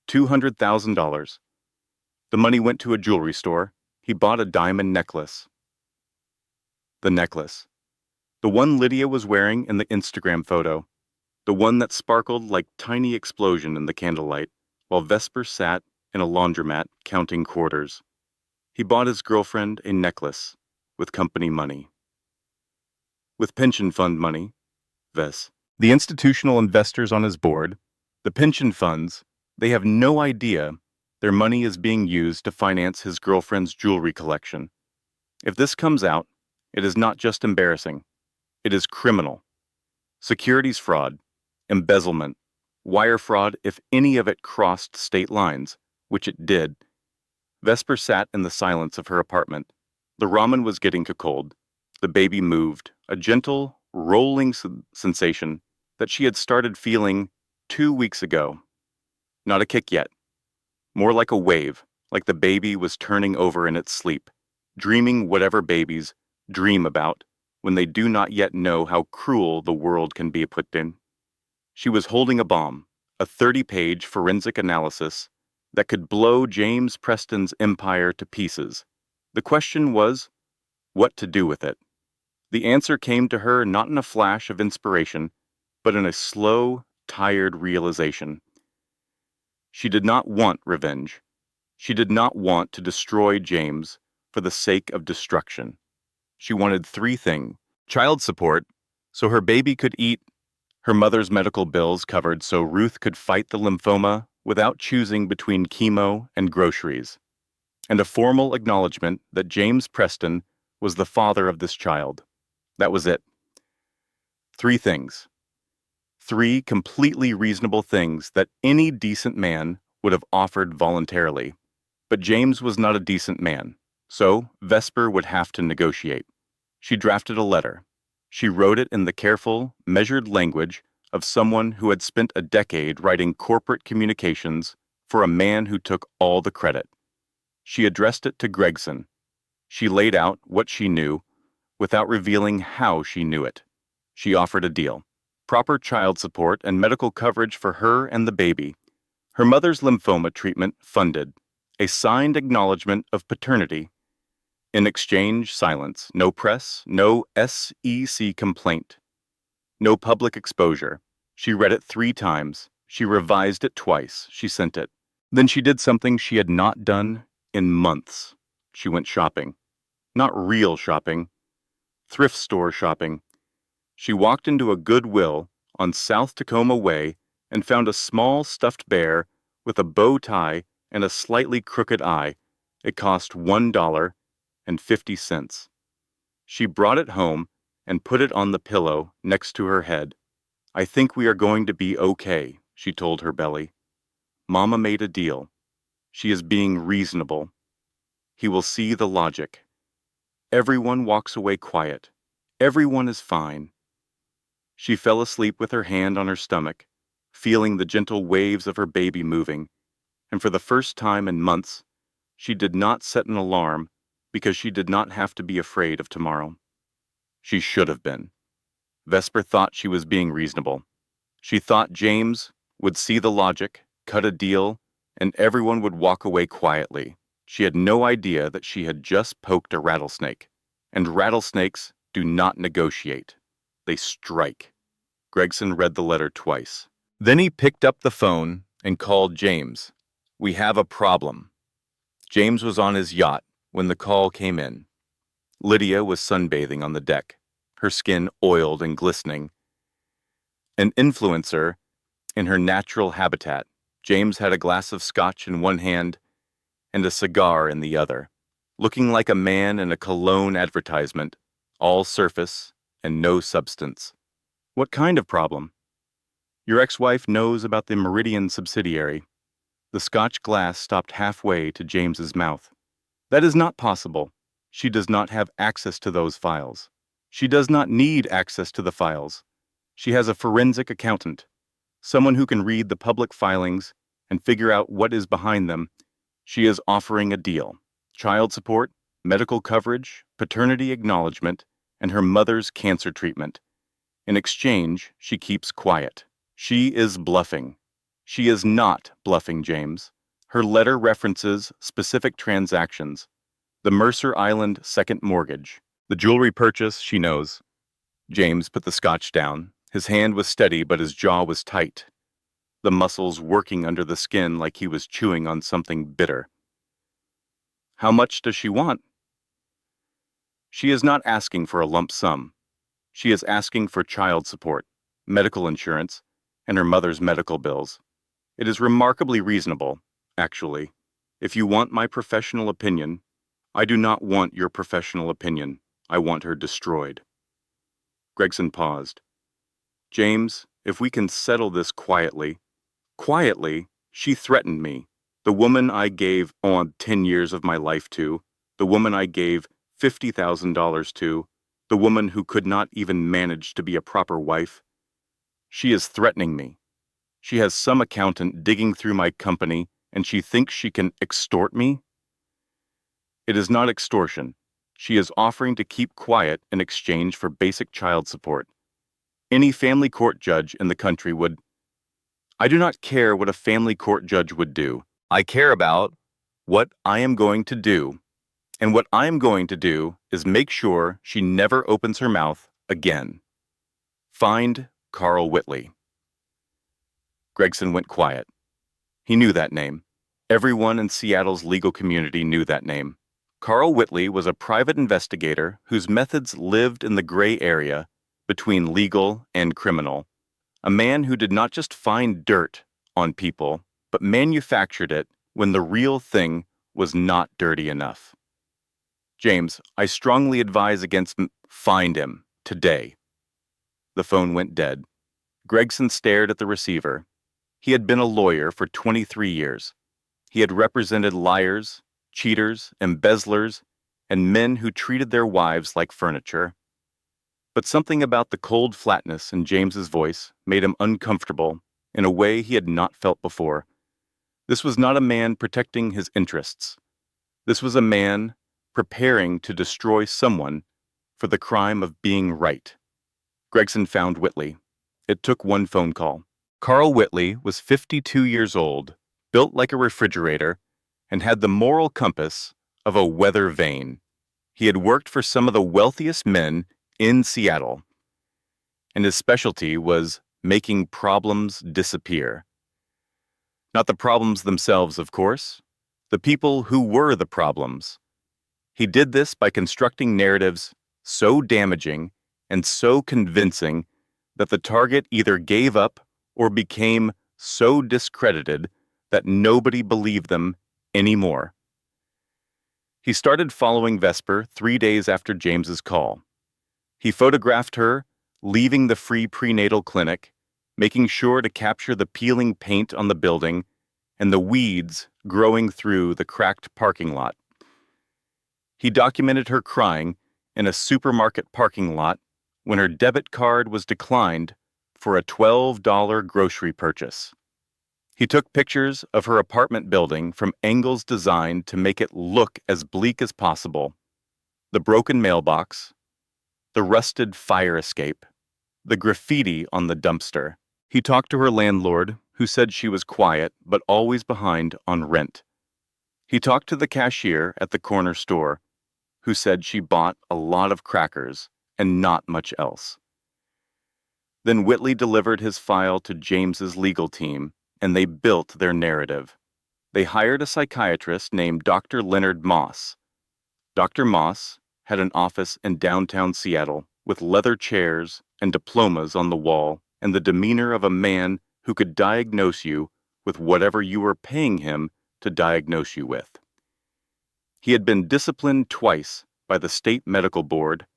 $200,000. The money went to a jewelry store. He bought a diamond necklace. The necklace. The one Lydia was wearing in the Instagram photo. The one that sparkled like tiny explosion in the candlelight, while Vesper sat in a laundromat counting quarters. He bought his girlfriend a necklace with company money. With pension fund money, the institutional investors on his board, the pension funds, they have no idea their money is being used to finance his girlfriend's jewelry collection. If this comes out, it is not just embarrassing. It is criminal. Securities fraud, embezzlement, wire fraud if any of it crossed state lines, which it did. Vesper sat in the silence of her apartment. The ramen was getting cold. The baby moved, a gentle, rolling sensation that she had started feeling 2 weeks ago. Not a kick yet. More like a wave, like the baby was turning over in its sleep, dreaming whatever babies dream about when they do not yet know how cruel the world can be put in. She was holding a bomb, a 30-page forensic analysis that could blow James Preston's empire to pieces. The question was, what to do with it? The answer came to her not in a flash of inspiration, but in a slow, tired realization. She did not want revenge. She did not want to destroy James for the sake of destruction. She wanted 3 things. Child support, so her baby could eat, her mother's medical bills covered so Ruth could fight the lymphoma without choosing between chemo and groceries, and a formal acknowledgement that James Preston was the father of this child. That was it. 3 things. 3 completely reasonable things that any decent man would have offered voluntarily. But James was not a decent man, so Vesper would have to negotiate. She drafted a letter. She wrote it in the careful, measured language of someone who had spent a decade writing corporate communications for a man who took all the credit. She addressed it to Gregson. She laid out what she knew without revealing how she knew it. She offered a deal. Proper child support and medical coverage for her and the baby. Her mother's lymphoma treatment funded. A signed acknowledgement of paternity. In exchange, silence. No press, no SEC complaint. No public exposure. She read it 3 times. She revised it twice. She sent it. Then she did something she had not done in months. She went shopping. Not real shopping. Thrift store shopping. She walked into a Goodwill on South Tacoma Way and found a small stuffed bear with a bow tie and a slightly crooked eye. It cost $1.50. She brought it home and put it on the pillow next to her head. I think we are going to be okay, she told her belly. Mama made a deal. She is being reasonable. He will see the logic. Everyone walks away quiet. Everyone is fine. She fell asleep with her hand on her stomach, feeling the gentle waves of her baby moving, and for the first time in months, she did not set an alarm because she did not have to be afraid of tomorrow. She should have been. Vesper thought she was being reasonable. She thought James would see the logic, cut a deal, and everyone would walk away quietly. She had no idea that she had just poked a rattlesnake, and rattlesnakes do not negotiate. They strike. Gregson read the letter twice. Then he picked up the phone and called James. We have a problem. James was on his yacht when the call came in. Lydia was sunbathing on the deck, her skin oiled and glistening. an influencer in her natural habitat. James had a glass of scotch in one hand and a cigar in the other, looking like a man in a cologne advertisement, all surface and no substance. What kind of problem? Your ex-wife knows about the Meridian subsidiary. The scotch glass stopped halfway to James's mouth. That is not possible. She does not have access to those files. She does not need access to the files. She has a forensic accountant, someone who can read the public filings and figure out what is behind them. She is offering a deal: child support, medical coverage, paternity acknowledgement, and her mother's cancer treatment. In exchange, she keeps quiet. She is bluffing. She is not bluffing, James. Her letter references specific transactions. The Mercer Island second mortgage. The jewelry purchase, she knows. James put the scotch down. His hand was steady, but his jaw was tight, the muscles working under the skin like he was chewing on something bitter. How much does she want? She is not asking for a lump sum. She is asking for child support, medical insurance, and her mother's medical bills. It is remarkably reasonable, actually. If you want my professional opinion, I do not want your professional opinion. I want her destroyed. Gregson paused. James, if we can settle this quietly. Quietly, she threatened me. The woman I gave 10 years of my life to, the woman I gave $50,000 to, the woman who could not even manage to be a proper wife. She is threatening me. She has some accountant digging through my company, and she thinks she can extort me? It is not extortion. She is offering to keep quiet in exchange for basic child support. Any family court judge in the country would. I do not care what a family court judge would do. I care about what I am going to do. And what I am going to do is make sure she never opens her mouth again. Find Carl Whitley. Gregson went quiet. He knew that name. Everyone in Seattle's legal community knew that name. Carl Whitley was a private investigator whose methods lived in the gray area between legal and criminal. A man who did not just find dirt on people, but manufactured it when the real thing was not dirty enough. James, I strongly advise against find him today. The phone went dead. Gregson stared at the receiver. He had been a lawyer for 23 years. He had represented liars, cheaters, embezzlers, and men who treated their wives like furniture. But something about the cold flatness in James's voice made him uncomfortable in a way he had not felt before. This was not a man protecting his interests. This was a man preparing to destroy someone for the crime of being right. Gregson found Whitley. It took one phone call. Carl Whitley was 52 years old, built like a refrigerator, and had the moral compass of a weather vane. He had worked for some of the wealthiest men in Seattle, and his specialty was making problems disappear. Not the problems themselves, of course, the people who were the problems. He did this by constructing narratives so damaging and so convincing that the target either gave up or became so discredited that nobody believed them anymore. He started following Vesper 3 days after James's call. He photographed her leaving the free prenatal clinic, making sure to capture the peeling paint on the building and the weeds growing through the cracked parking lot. He documented her crying in a supermarket parking lot when her debit card was declined for a $12 grocery purchase. He took pictures of her apartment building from angles designed to make it look as bleak as possible. The broken mailbox, the rusted fire escape, the graffiti on the dumpster. He talked to her landlord, who said she was quiet but always behind on rent. He talked to the cashier at the corner store, who said she bought a lot of crackers and not much else. Then Whitley delivered his file to James's legal team, and they built their narrative. They hired a psychiatrist named Dr. Leonard Moss. Dr. Moss had an office in downtown Seattle with leather chairs and diplomas on the wall and the demeanor of a man who could diagnose you with whatever you were paying him to diagnose you with. He had been disciplined twice by the state medical board,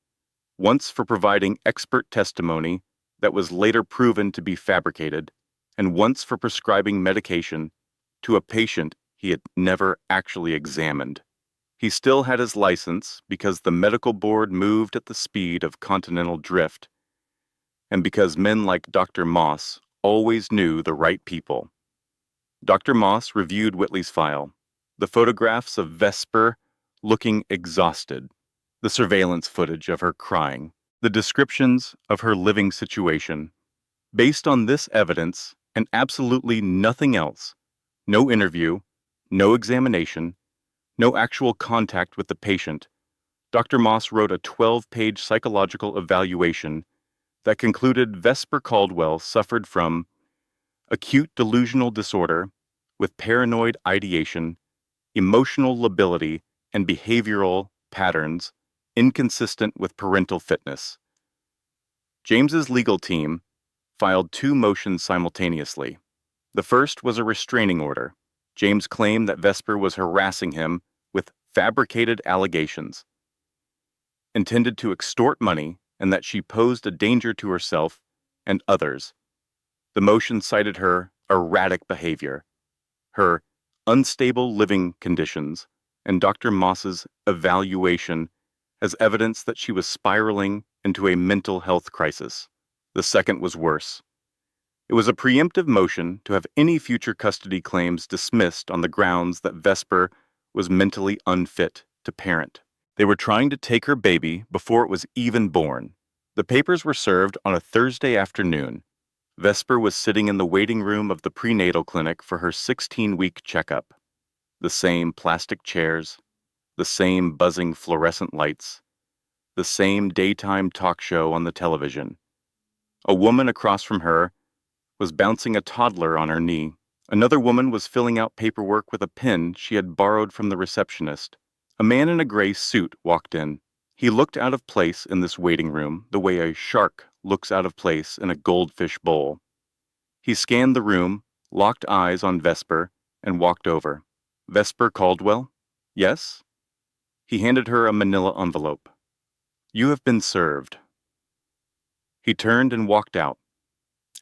once for providing expert testimony that was later proven to be fabricated, and once for prescribing medication to a patient he had never actually examined. He still had his license because the medical board moved at the speed of continental drift, and because men like Dr. Moss always knew the right people. Dr. Moss reviewed Whitley's file, the photographs of Vesper looking exhausted, the surveillance footage of her crying, the descriptions of her living situation. Based on this evidence and absolutely nothing else, no interview, no examination, no actual contact with the patient, Dr. Moss wrote a 12-page psychological evaluation that concluded Vesper Caldwell suffered from acute delusional disorder with paranoid ideation, emotional lability, and behavioral patterns inconsistent with parental fitness. James's legal team filed 2 motions simultaneously. The first was a restraining order. James claimed that Vesper was harassing him with fabricated allegations, intended to extort money, and that she posed a danger to herself and others. The motion cited her erratic behavior, her unstable living conditions, and Dr. Moss's evaluation as evidence that she was spiraling into a mental health crisis. The second was worse. It was a preemptive motion to have any future custody claims dismissed on the grounds that Vesper was mentally unfit to parent. They were trying to take her baby before it was even born. The papers were served on a Thursday afternoon. Vesper was sitting in the waiting room of the prenatal clinic for her 16-week checkup. The same plastic chairs, the same buzzing fluorescent lights, the same daytime talk show on the television. A woman across from her was bouncing a toddler on her knee. Another woman was filling out paperwork with a pen she had borrowed from the receptionist. A man in a gray suit walked in. He looked out of place in this waiting room the way a shark looks out of place in a goldfish bowl. He scanned the room, locked eyes on Vesper, and walked over. Vesper Caldwell? Yes? He handed her a manila envelope. You have been served. He turned and walked out.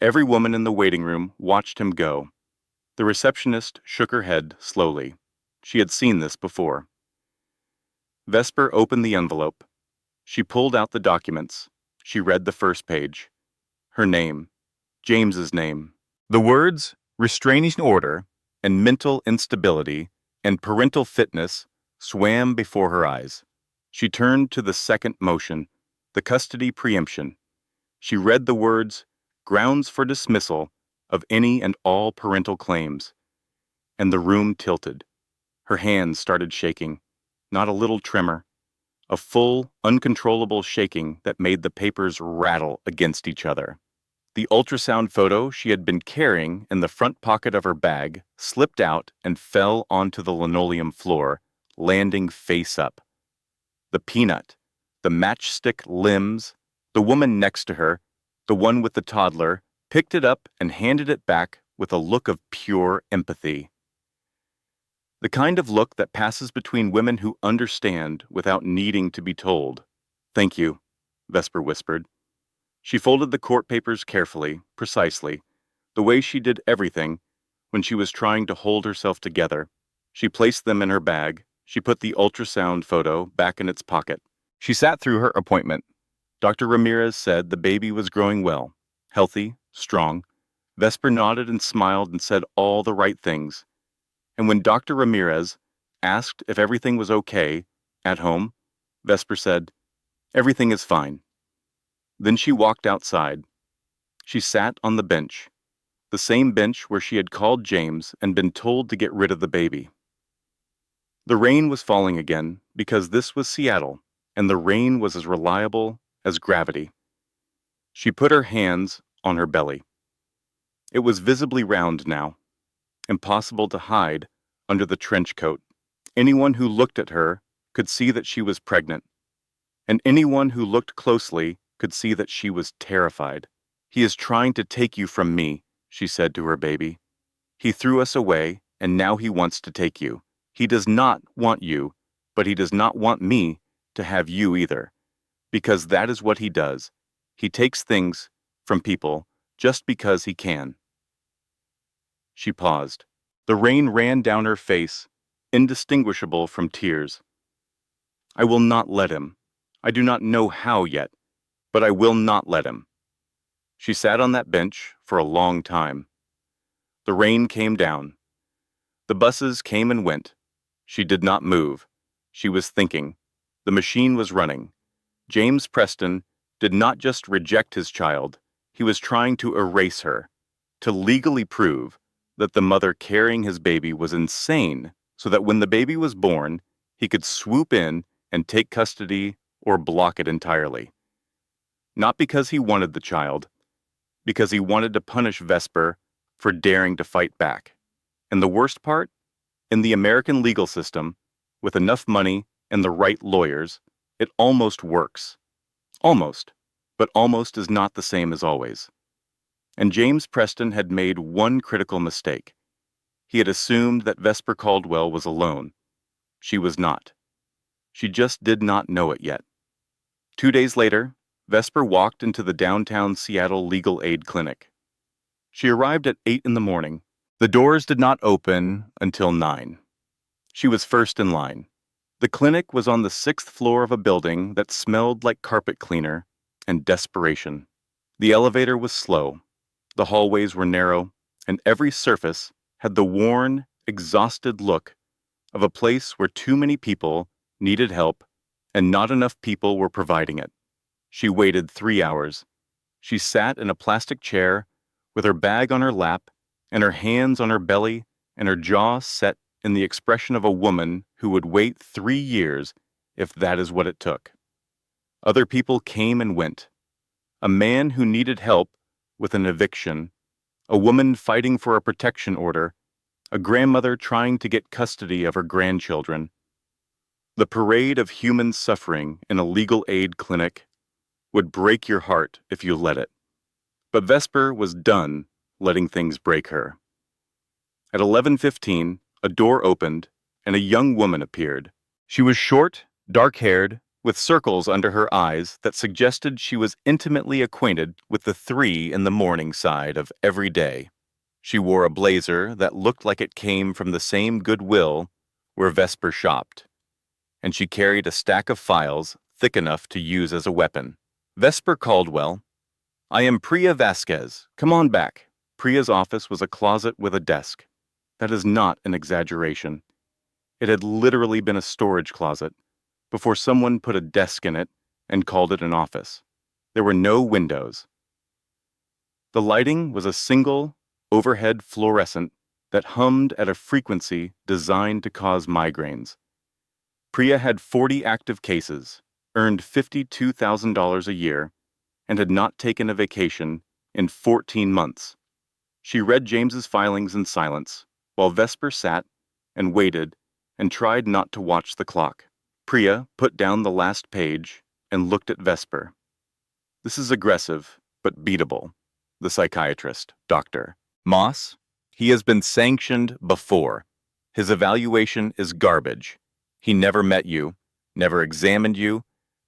Every woman in the waiting room watched him go. The receptionist shook her head slowly. She had seen this before. Vesper opened the envelope. She pulled out the documents. She read the first page. Her name. James's name. The words restraining order and mental instability and parental fitness swam before her eyes. She turned to the second motion, the custody preemption. She read the words grounds for dismissal of any and all parental claims, and the room tilted. Her hands started shaking, not a little tremor, a full, uncontrollable shaking that made the papers rattle against each other. The ultrasound photo she had been carrying in the front pocket of her bag slipped out and fell onto the linoleum floor, landing face up. The peanut, the matchstick limbs, the woman next to her, the one with the toddler, picked it up and handed it back with a look of pure empathy. The kind of look that passes between women who understand without needing to be told. Thank you, Vesper whispered. She folded the court papers carefully, precisely, the way she did everything when she was trying to hold herself together. She placed them in her bag. She put the ultrasound photo back in its pocket. She sat through her appointment. Dr. Ramirez said the baby was growing well, healthy, strong. Vesper nodded and smiled and said all the right things. And when Dr. Ramirez asked if everything was okay at home, Vesper said, "Everything is fine." Then she walked outside. She sat on the bench, the same bench where she had called James and been told to get rid of the baby. The rain was falling again because this was Seattle, and the rain was as reliable as gravity. She put her hands on her belly. It was visibly round now, impossible to hide under the trench coat. Anyone who looked at her could see that she was pregnant, and anyone who looked closely could see that she was terrified. He is trying to take you from me, she said to her baby. He threw us away, and now he wants to take you. He does not want you, but he does not want me to have you either, because that is what he does. He takes things from people just because he can. She paused. The rain ran down her face, indistinguishable from tears. I will not let him. I do not know how yet, but I will not let him. She sat on that bench for a long time. The rain came down. The buses came and went. She did not move. She was thinking. The machine was running. James Preston did not just reject his child, he was trying to erase her, to legally prove that the mother carrying his baby was insane, so that when the baby was born, he could swoop in and take custody or block it entirely. Not because he wanted the child, because he wanted to punish Vesper for daring to fight back. And the worst part? In the American legal system, with enough money and the right lawyers, it almost works. Almost. But almost is not the same as always. And James Preston had made one critical mistake. He had assumed that Vesper Caldwell was alone. She was not. She just did not know it yet. 2 days later, Vesper walked into the downtown Seattle Legal Aid Clinic. She arrived at 8 in the morning. The doors did not open until 9. She was first in line. The clinic was on the 6th floor of a building that smelled like carpet cleaner and desperation. The elevator was slow, the hallways were narrow, and every surface had the worn, exhausted look of a place where too many people needed help and not enough people were providing it. She waited 3 hours. She sat in a plastic chair with her bag on her lap and her hands on her belly and her jaw set in the expression of a woman who would wait 3 years if that is what it took. Other people came and went. A man who needed help with an eviction, a woman fighting for a protection order, a grandmother trying to get custody of her grandchildren. The parade of human suffering in a legal aid clinic would break your heart if you let it. But Vesper was done letting things break her. At 11:15, a door opened and a young woman appeared. She was short, dark-haired, with circles under her eyes that suggested she was intimately acquainted with the 3 in the morning side of every day. She wore a blazer that looked like it came from the same Goodwill where Vesper shopped, and she carried a stack of files thick enough to use as a weapon. Vesper Caldwell. I am Priya Vasquez. Come on back. Priya's office was a closet with a desk. That is not an exaggeration. It had literally been a storage closet before someone put a desk in it and called it an office. There were no windows. The lighting was a single, overhead fluorescent that hummed at a frequency designed to cause migraines. Priya had 40 active cases, earned $52,000 a year, and had not taken a vacation in 14 months. She read James's filings in silence, while Vesper sat and waited and tried not to watch the clock. Priya put down the last page and looked at Vesper. This is aggressive, but beatable. The psychiatrist, Dr. Moss, he has been sanctioned before. His evaluation is garbage. He never met you, never examined you,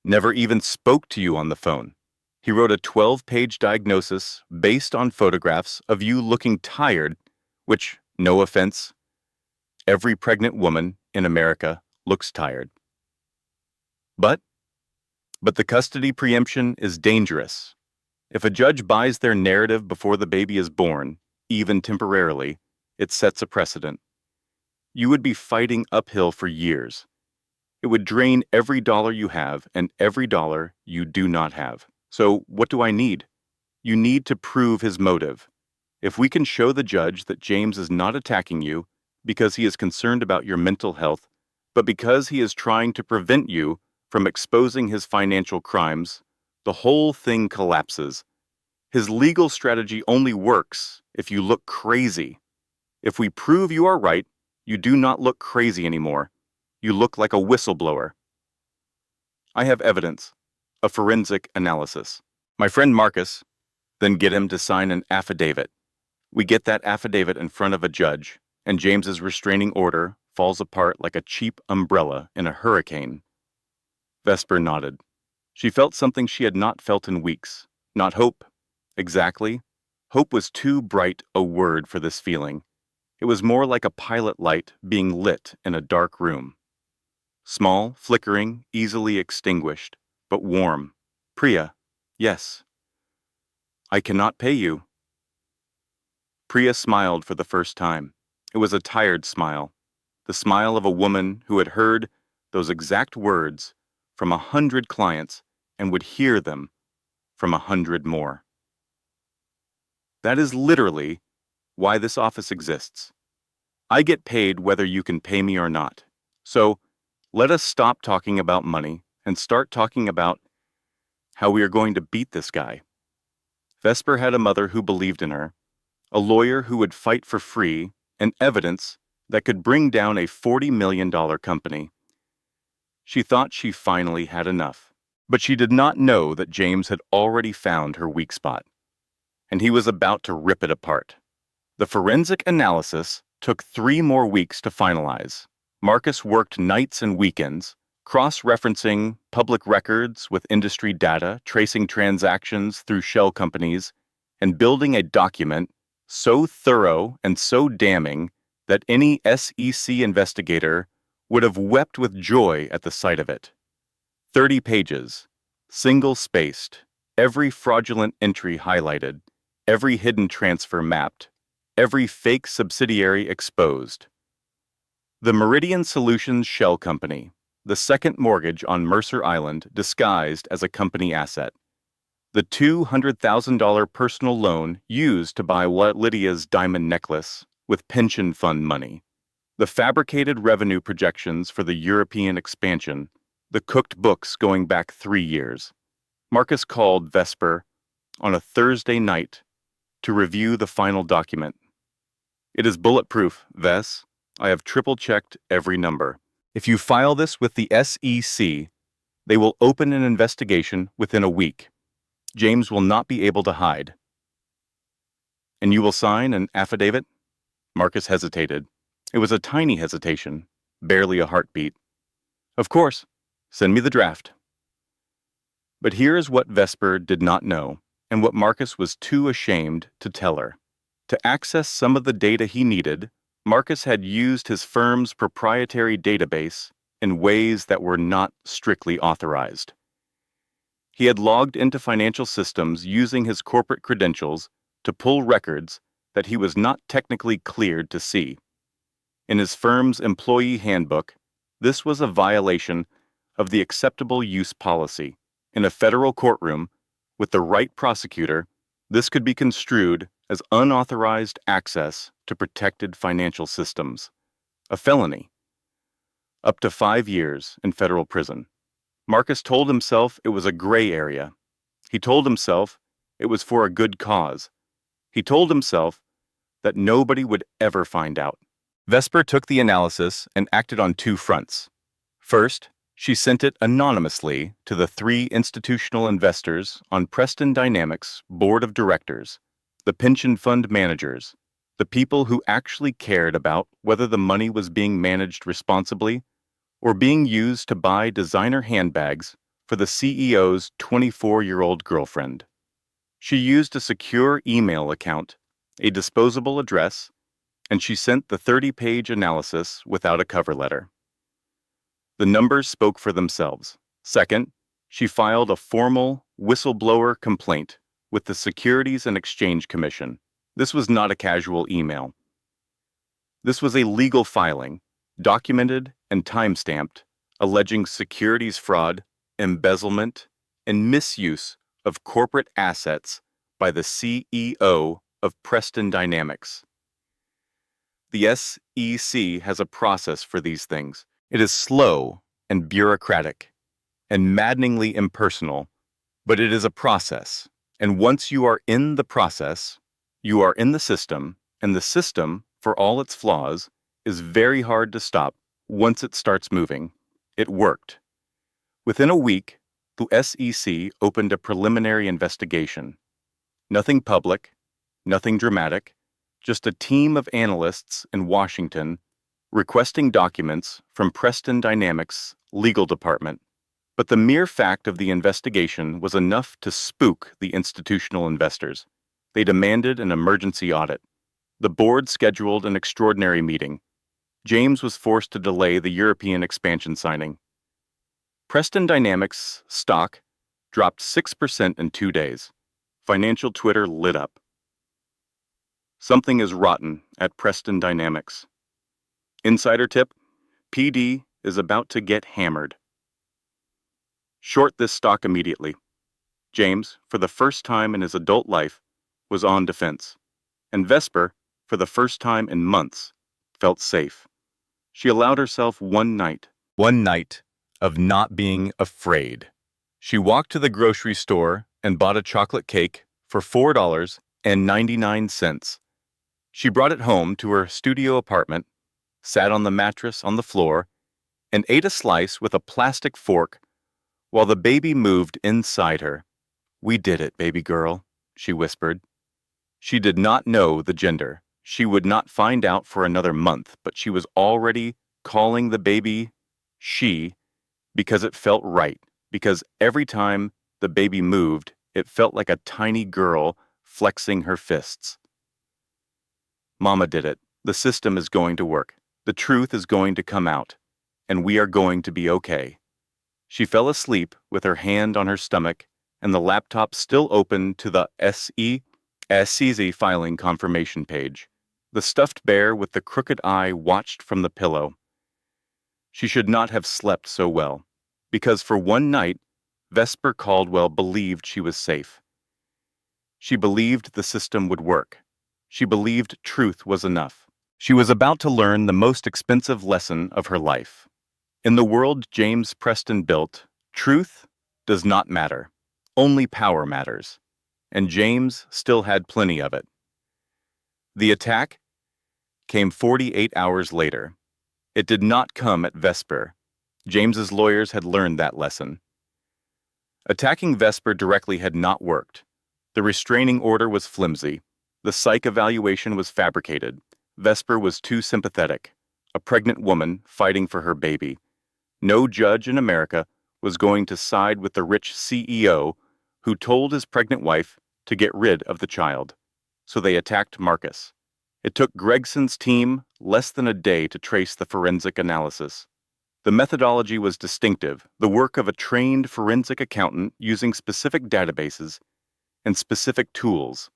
never even spoke to you on the phone. He wrote a 12-page diagnosis based on photographs of you looking tired, which, no offense, every pregnant woman in America looks tired. But the custody preemption is dangerous. If a judge buys their narrative before the baby is born, even temporarily, it sets a precedent. You would be fighting uphill for years. It would drain every dollar you have and every dollar you do not have. So what do I need? You need to prove his motive. If we can show the judge that James is not attacking you because he is concerned about your mental health, but because he is trying to prevent you from exposing his financial crimes, the whole thing collapses. His legal strategy only works if you look crazy. If we prove you are right, you do not look crazy anymore. You look like a whistleblower. I have evidence, a forensic analysis. My friend Marcus, Then get him to sign an affidavit. We get that affidavit in front of a judge, and James's restraining order falls apart like a cheap umbrella in a hurricane. Vesper nodded. She felt something she had not felt in weeks. Not hope. Exactly. Hope was too bright a word for this feeling. It was more like a pilot light being lit in a dark room. Small, flickering, easily extinguished, but warm. Priya. Yes. I cannot pay you. Priya smiled for the first time. It was a tired smile. The smile of a woman who had heard those exact words from 100 clients and would hear them from 100 more. That is literally why this office exists. I get paid whether you can pay me or not. So let us stop talking about money and start talking about how we are going to beat this guy. Vesper had a mother who believed in her, a lawyer who would fight for free, and evidence that could bring down a $40 million company. She thought she finally had enough, but she did not know that James had already found her weak spot, and he was about to rip it apart. The forensic analysis took 3 more weeks to finalize. Marcus worked nights and weekends, cross-referencing public records with industry data, tracing transactions through shell companies, and building a document so thorough and so damning that any SEC investigator would have wept with joy at the sight of it. 30 pages, single-spaced, every fraudulent entry highlighted, every hidden transfer mapped, every fake subsidiary exposed. The Meridian Solutions Shell Company, the second mortgage on Mercer Island disguised as a company asset. The $200,000 personal loan used to buy Lydia's diamond necklace with pension fund money. The fabricated revenue projections for the European expansion, the cooked books going back 3 years. Marcus called Vesper on a Thursday night to review the final document. It is bulletproof, Ves. I have triple-checked every number. If you file this with the SEC, they will open an investigation within a week. James will not be able to hide. And you will sign an affidavit? Marcus hesitated. It was a tiny hesitation, barely a heartbeat. Of course. Send me the draft. But here is what Vesper did not know, and what Marcus was too ashamed to tell her. To access some of the data he needed, Marcus had used his firm's proprietary database in ways that were not strictly authorized. He had logged into financial systems using his corporate credentials to pull records that he was not technically cleared to see. In his firm's employee handbook, this was a violation of the acceptable use policy. In a federal courtroom, with the right prosecutor, this could be construed as unauthorized access to protected financial systems, a felony. Up to 5 years in federal prison. Marcus told himself it was a gray area. He told himself it was for a good cause. He told himself that nobody would ever find out. Vesper took the analysis and acted on 2 fronts. First, she sent it anonymously to the 3 institutional investors on Preston Dynamics' board of directors, the pension fund managers, the people who actually cared about whether the money was being managed responsibly or being used to buy designer handbags for the CEO's 24-year-old girlfriend. She used a secure email account, a disposable address, and she sent the 30-page analysis without a cover letter. The numbers spoke for themselves. Second, she filed a formal whistleblower complaint with the Securities and Exchange Commission. This was not a casual email. This was a legal filing, documented and time-stamped, alleging securities fraud, embezzlement, and misuse of corporate assets by the CEO of Preston Dynamics. The SEC has a process for these things. It is slow and bureaucratic and maddeningly impersonal, but it is a process. And once you are in the process, you are in the system, and the system, for all its flaws, is very hard to stop once it starts moving. It worked. Within a week, the SEC opened a preliminary investigation. Nothing public, nothing dramatic, just a team of analysts in Washington requesting documents from Preston Dynamics' legal department. But the mere fact of the investigation was enough to spook the institutional investors. They demanded an emergency audit. The board scheduled an extraordinary meeting. James was forced to delay the European expansion signing. Preston Dynamics stock dropped 6% in 2 days. Financial Twitter lit up. Something is rotten at Preston Dynamics. Insider tip: PD is about to get hammered. Short this stock immediately. James, for the first time in his adult life, was on defense. And Vesper, for the first time in months, felt safe. She allowed herself one night of not being afraid. She walked to the grocery store and bought a chocolate cake for $4.99. She brought it home to her studio apartment, sat on the mattress on the floor, and ate a slice with a plastic fork while the baby moved inside her. "We did it, baby girl," she whispered. She did not know the gender. She would not find out for another month, but she was already calling the baby she because it felt right, because every time the baby moved, it felt like a tiny girl flexing her fists. Mama did it. The system is going to work. The truth is going to come out, and we are going to be okay. She fell asleep with her hand on her stomach and the laptop still open to the SEC filing confirmation page. The stuffed bear with the crooked eye watched from the pillow. She should not have slept so well, because for one night, Vesper Caldwell believed she was safe. She believed the system would work. She believed truth was enough. She was about to learn the most expensive lesson of her life. In the world James Preston built, truth does not matter. Only power matters. And James still had plenty of it. The attack came 48 hours later. It did not come at Vesper. James's lawyers had learned that lesson. Attacking Vesper directly had not worked. The restraining order was flimsy. The psych evaluation was fabricated. Vesper was too sympathetic, a pregnant woman fighting for her baby. No judge in America was going to side with the rich CEO who told his pregnant wife to get rid of the child. So they attacked Marcus. It took Gregson's team less than a day to trace the forensic analysis. The methodology was distinctive, the work of a trained forensic accountant using specific databases and specific tools.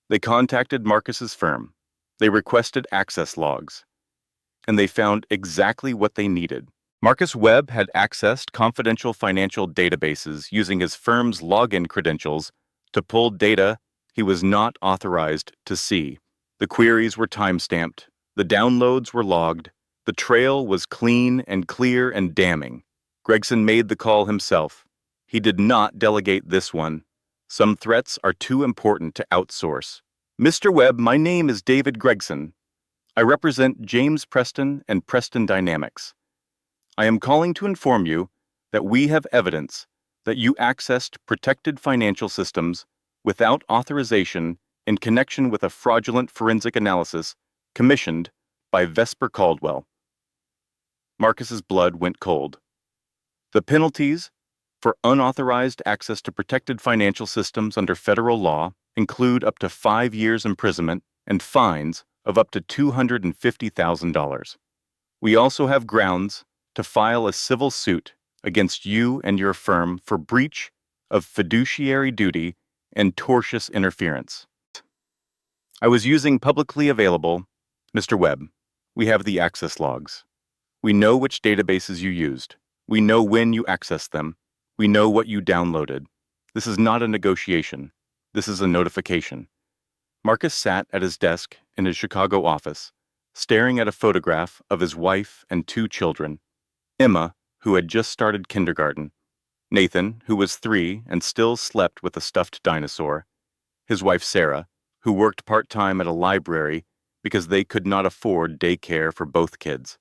They contacted Marcus's firm. They requested access logs. And they found exactly what they needed. Marcus Webb had accessed confidential financial databases using his firm's login credentials to pull data he was not authorized to see. The queries were time-stamped. The downloads were logged. The trail was clean and clear and damning. Gregson made the call himself. He did not delegate this one. Some threats are too important to outsource. "Mr. Webb, my name is David Gregson. I represent James Preston and Preston Dynamics. I am calling to inform you that we have evidence that you accessed protected financial systems without authorization in connection with a fraudulent forensic analysis commissioned by Vesper Caldwell." Marcus's blood went cold. The penalties for unauthorized access to protected financial systems under federal law include up to 5 years imprisonment and fines of up to $250,000. We also have grounds to file a civil suit against you and your firm for breach of fiduciary duty and tortious interference. I was using publicly available, Mr. Webb. We have the access logs. We know which databases you used. We know when you accessed them. We know what you downloaded. This is not a negotiation. This is a notification. Marcus sat at his desk in his Chicago office, staring at a photograph of his wife and 2 children. Emma, who had just started kindergarten. Nathan, who was 3 and still slept with a stuffed dinosaur. His wife Sarah, who worked part-time at a library because they could not afford daycare for both kids.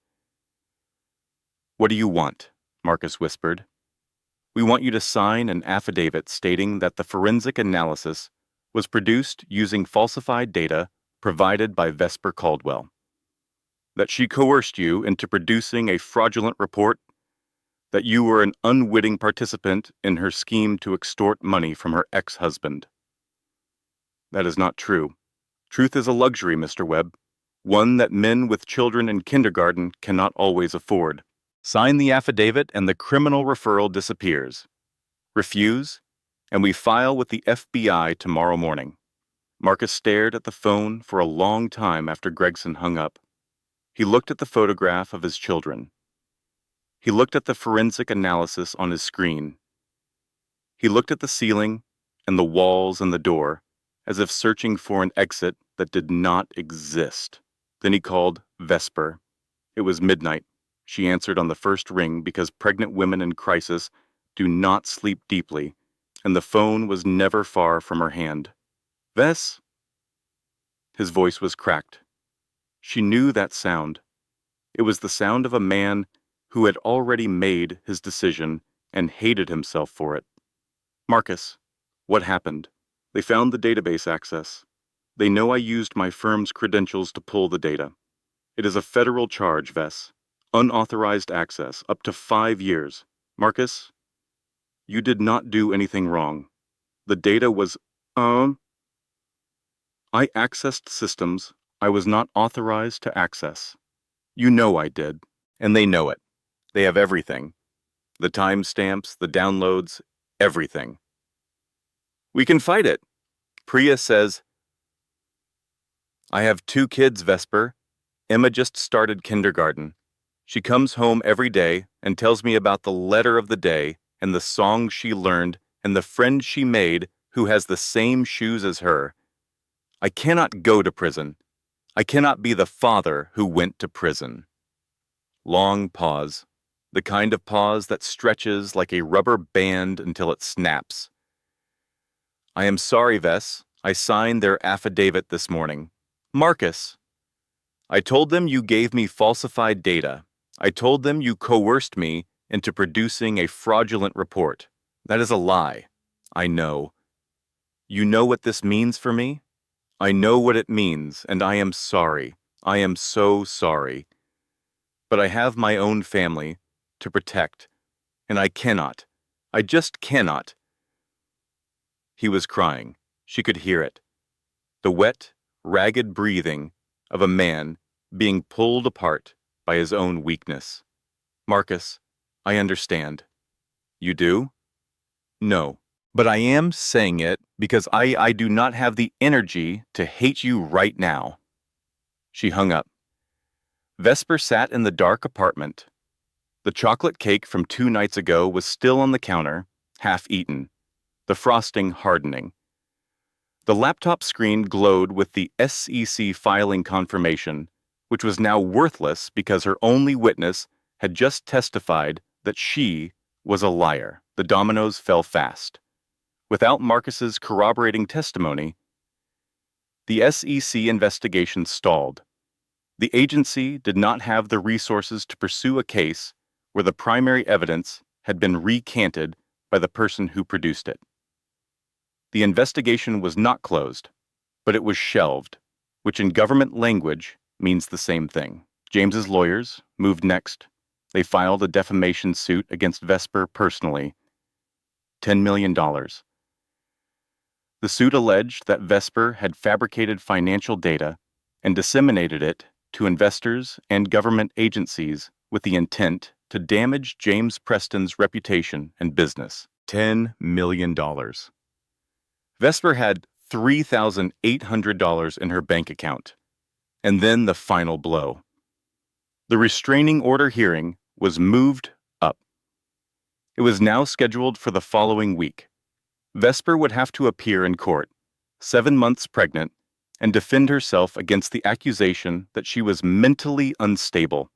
"What do you want?" Marcus whispered. "We want you to sign an affidavit stating that the forensic analysis was produced using falsified data provided by Vesper Caldwell. That she coerced you into producing a fraudulent report, that you were an unwitting participant in her scheme to extort money from her ex-husband. That is not true. Truth is a luxury, Mr. Webb, one that men with children in kindergarten cannot always afford. Sign the affidavit and the criminal referral disappears. Refuse, and we file with the FBI tomorrow morning. Marcus stared at the phone for a long time after Gregson hung up. He looked at the photograph of his children. He looked at the forensic analysis on his screen. He looked at the ceiling and the walls and the door, as if searching for an exit that did not exist. Then he called Vesper. It was midnight. She answered on the first ring because pregnant women in crisis do not sleep deeply, and the phone was never far from her hand. Ves? His voice was cracked. She knew that sound. It was the sound of a man who had already made his decision and hated himself for it. Marcus, what happened? They found the database access. They know I used my firm's credentials to pull the data. It is a federal charge, Ves. Unauthorized access, up to 5 years. Marcus, you did not do anything wrong. The data was, I accessed systems I was not authorized to access. You know I did, and they know it. They have everything. The timestamps, the downloads, everything. We can fight it. Priya says, I have 2 kids, Vesper. Emma just started kindergarten. She comes home every day and tells me about the letter of the day and the song she learned and the friend she made who has the same shoes as her. I cannot go to prison. I cannot be the father who went to prison. Long pause, the kind of pause that stretches like a rubber band until it snaps. I am sorry, Ves. I signed their affidavit this morning. Marcus, I told them you gave me falsified data. I told them you coerced me into producing a fraudulent report. That is a lie. I know. You know what this means for me? I know what it means, and I am sorry. I am so sorry. But I have my own family to protect, and I cannot. I just cannot. He was crying. She could hear it. The wet, ragged breathing of a man being pulled apart by his own weakness. Marcus, I understand. You do? No. But I am saying it because I do not have the energy to hate you right now. She hung up. Vesper sat in the dark apartment. The chocolate cake from 2 nights ago was still on the counter, half eaten, the frosting hardening. The laptop screen glowed with the SEC filing confirmation, which was now worthless because her only witness had just testified that she was a liar. The dominoes fell fast. Without Marcus's corroborating testimony, the SEC investigation stalled. The agency did not have the resources to pursue a case where the primary evidence had been recanted by the person who produced it. The investigation was not closed, but it was shelved, which in government language means the same thing. James's lawyers moved next. They filed a defamation suit against Vesper personally. $10 million. The suit alleged that Vesper had fabricated financial data and disseminated it to investors and government agencies with the intent to damage James Preston's reputation and business. $10 million. Vesper had $3,800 in her bank account. And then the final blow. The restraining order hearing was moved up. It was now scheduled for the following week. Vesper would have to appear in court, 7 months pregnant, and defend herself against the accusation that she was mentally unstable,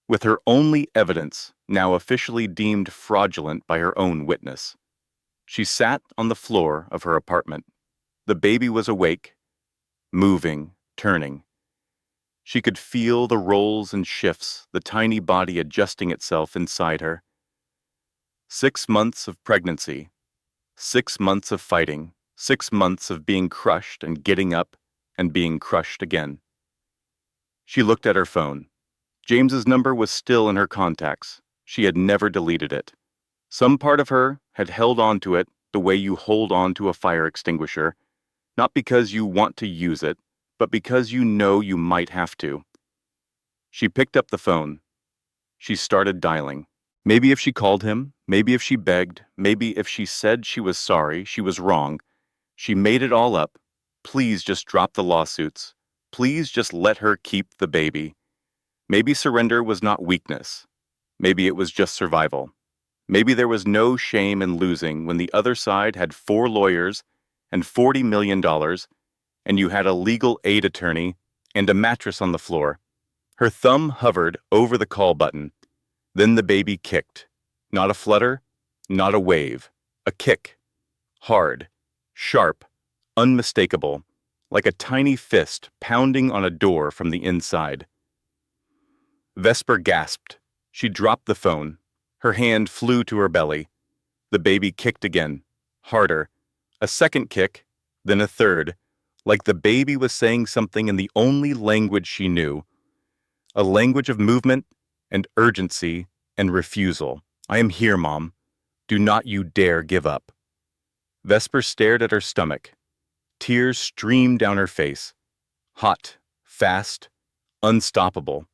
with her only evidence now officially deemed fraudulent by her own witness. She sat on the floor of her apartment. The baby was awake, moving, turning. She could feel the rolls and shifts, the tiny body adjusting itself inside her. 6 months of pregnancy, 6 months of fighting, 6 months of being crushed and getting up and being crushed again. She looked at her phone. James's number was still in her contacts. She had never deleted it. Some part of her had held on to it the way you hold on to a fire extinguisher, not because you want to use it, but because you know you might have to. She picked up the phone. She started dialing. Maybe if she called him, maybe if she begged, maybe if she said she was sorry, she was wrong. She made it all up. Please just drop the lawsuits. Please just let her keep the baby. Maybe surrender was not weakness. Maybe it was just survival. Maybe there was no shame in losing when the other side had 4 lawyers and $40 million, and you had a legal aid attorney and a mattress on the floor. Her thumb hovered over the call button. Then the baby kicked. Not a flutter, not a wave. A kick. Hard, sharp, unmistakable, like a tiny fist pounding on a door from the inside. Vesper gasped. She dropped the phone. Her hand flew to her belly. The baby kicked again, harder. A second kick, then a third, like the baby was saying something in the only language she knew. A language of movement and urgency and refusal. I am here, Mom. Do not you dare give up. Vesper stared at her stomach. Tears streamed down her face. Hot, fast, unstoppable.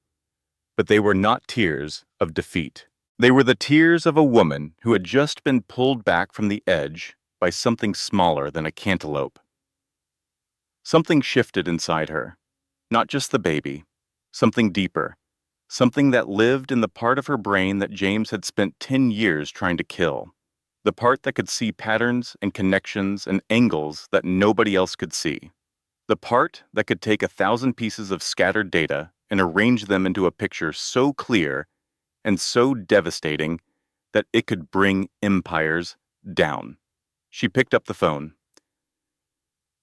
But they were not tears of defeat. They were the tears of a woman who had just been pulled back from the edge by something smaller than a cantaloupe. Something shifted inside her. Not just the baby. Something deeper. Something that lived in the part of her brain that James had spent 10 years trying to kill. The part that could see patterns and connections and angles that nobody else could see. The part that could take 1,000 pieces of scattered data and arrange them into a picture so clear and so devastating that it could bring empires down. She picked up the phone.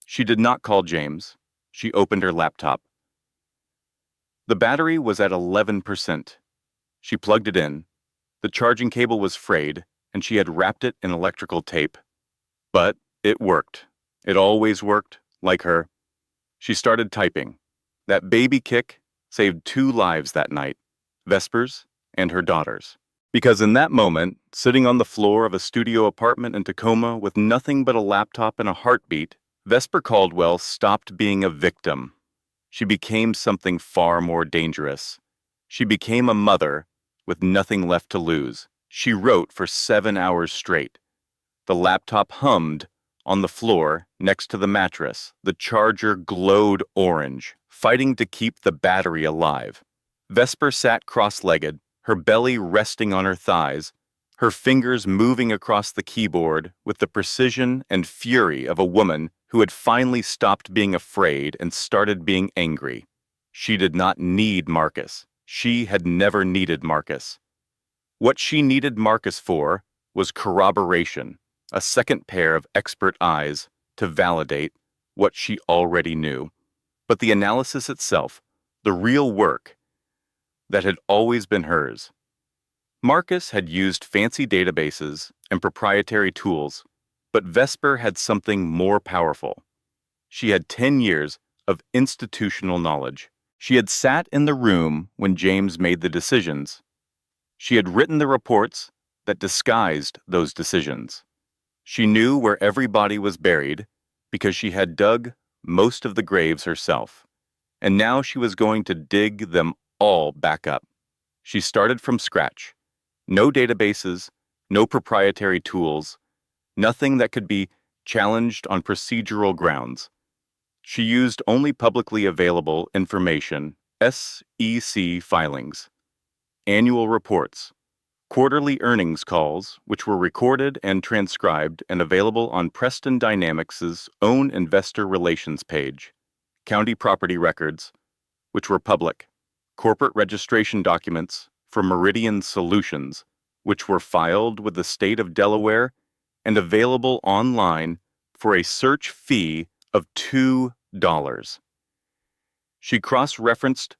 She did not call James. She opened her laptop. The battery was at 11%. She plugged it in. The charging cable was frayed, and she had wrapped it in electrical tape. But it worked. It always worked, like her. She started typing. That baby kick saved 2 lives that night, Vesper's and her daughter's. Because in that moment, sitting on the floor of a studio apartment in Tacoma with nothing but a laptop and a heartbeat, Vesper Caldwell stopped being a victim. She became something far more dangerous. She became a mother with nothing left to lose. She wrote for 7 hours straight. The laptop hummed on the floor next to the mattress. The charger glowed orange, fighting to keep the battery alive. Vesper sat cross-legged, her belly resting on her thighs, her fingers moving across the keyboard with the precision and fury of a woman who had finally stopped being afraid and started being angry. She did not need Marcus. She had never needed Marcus. What she needed Marcus for was corroboration, a second pair of expert eyes to validate what she already knew. But the analysis itself, the real work, that had always been hers. Marcus had used fancy databases and proprietary tools, but Vesper had something more powerful. She had 10 years of institutional knowledge. She had sat in the room when James made the decisions. She had written the reports that disguised those decisions. She knew where everybody was buried because she had dug most of the graves herself, and now she was going to dig them all back up. She started from scratch. No databases, no proprietary tools, nothing that could be challenged on procedural grounds. She used only publicly available information, SEC filings, annual reports, quarterly earnings calls, which were recorded and transcribed and available on Preston Dynamics' own investor relations page, county property records, which were public, corporate registration documents from Meridian Solutions, which were filed with the state of Delaware and available online for a search fee of $2. She cross-referenced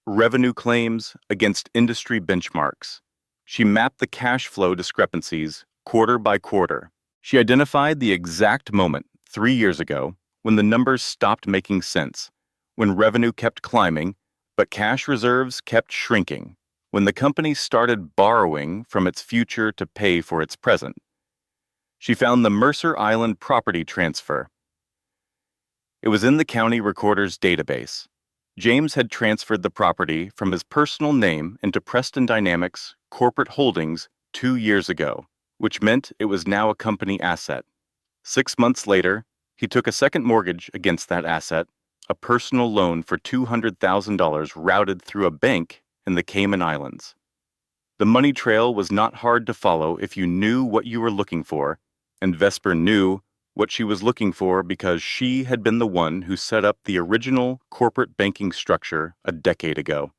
revenue claims against industry benchmarks. She mapped the cash flow discrepancies quarter by quarter. She identified the exact moment 3 years ago, when the numbers stopped making sense, when revenue kept climbing, but cash reserves kept shrinking, when the company started borrowing from its future to pay for its present. She found the Mercer Island property transfer. It was in the county recorder's database. James had transferred the property from his personal name into Preston Dynamics corporate holdings 2 years ago, which meant it was now a company asset. 6 months later, he took a second mortgage against that asset, a personal loan for $200,000 routed through a bank in the Cayman Islands. The money trail was not hard to follow if you knew what you were looking for, and Vesper knew what she was looking for because she had been the one who set up the original corporate banking structure a decade ago.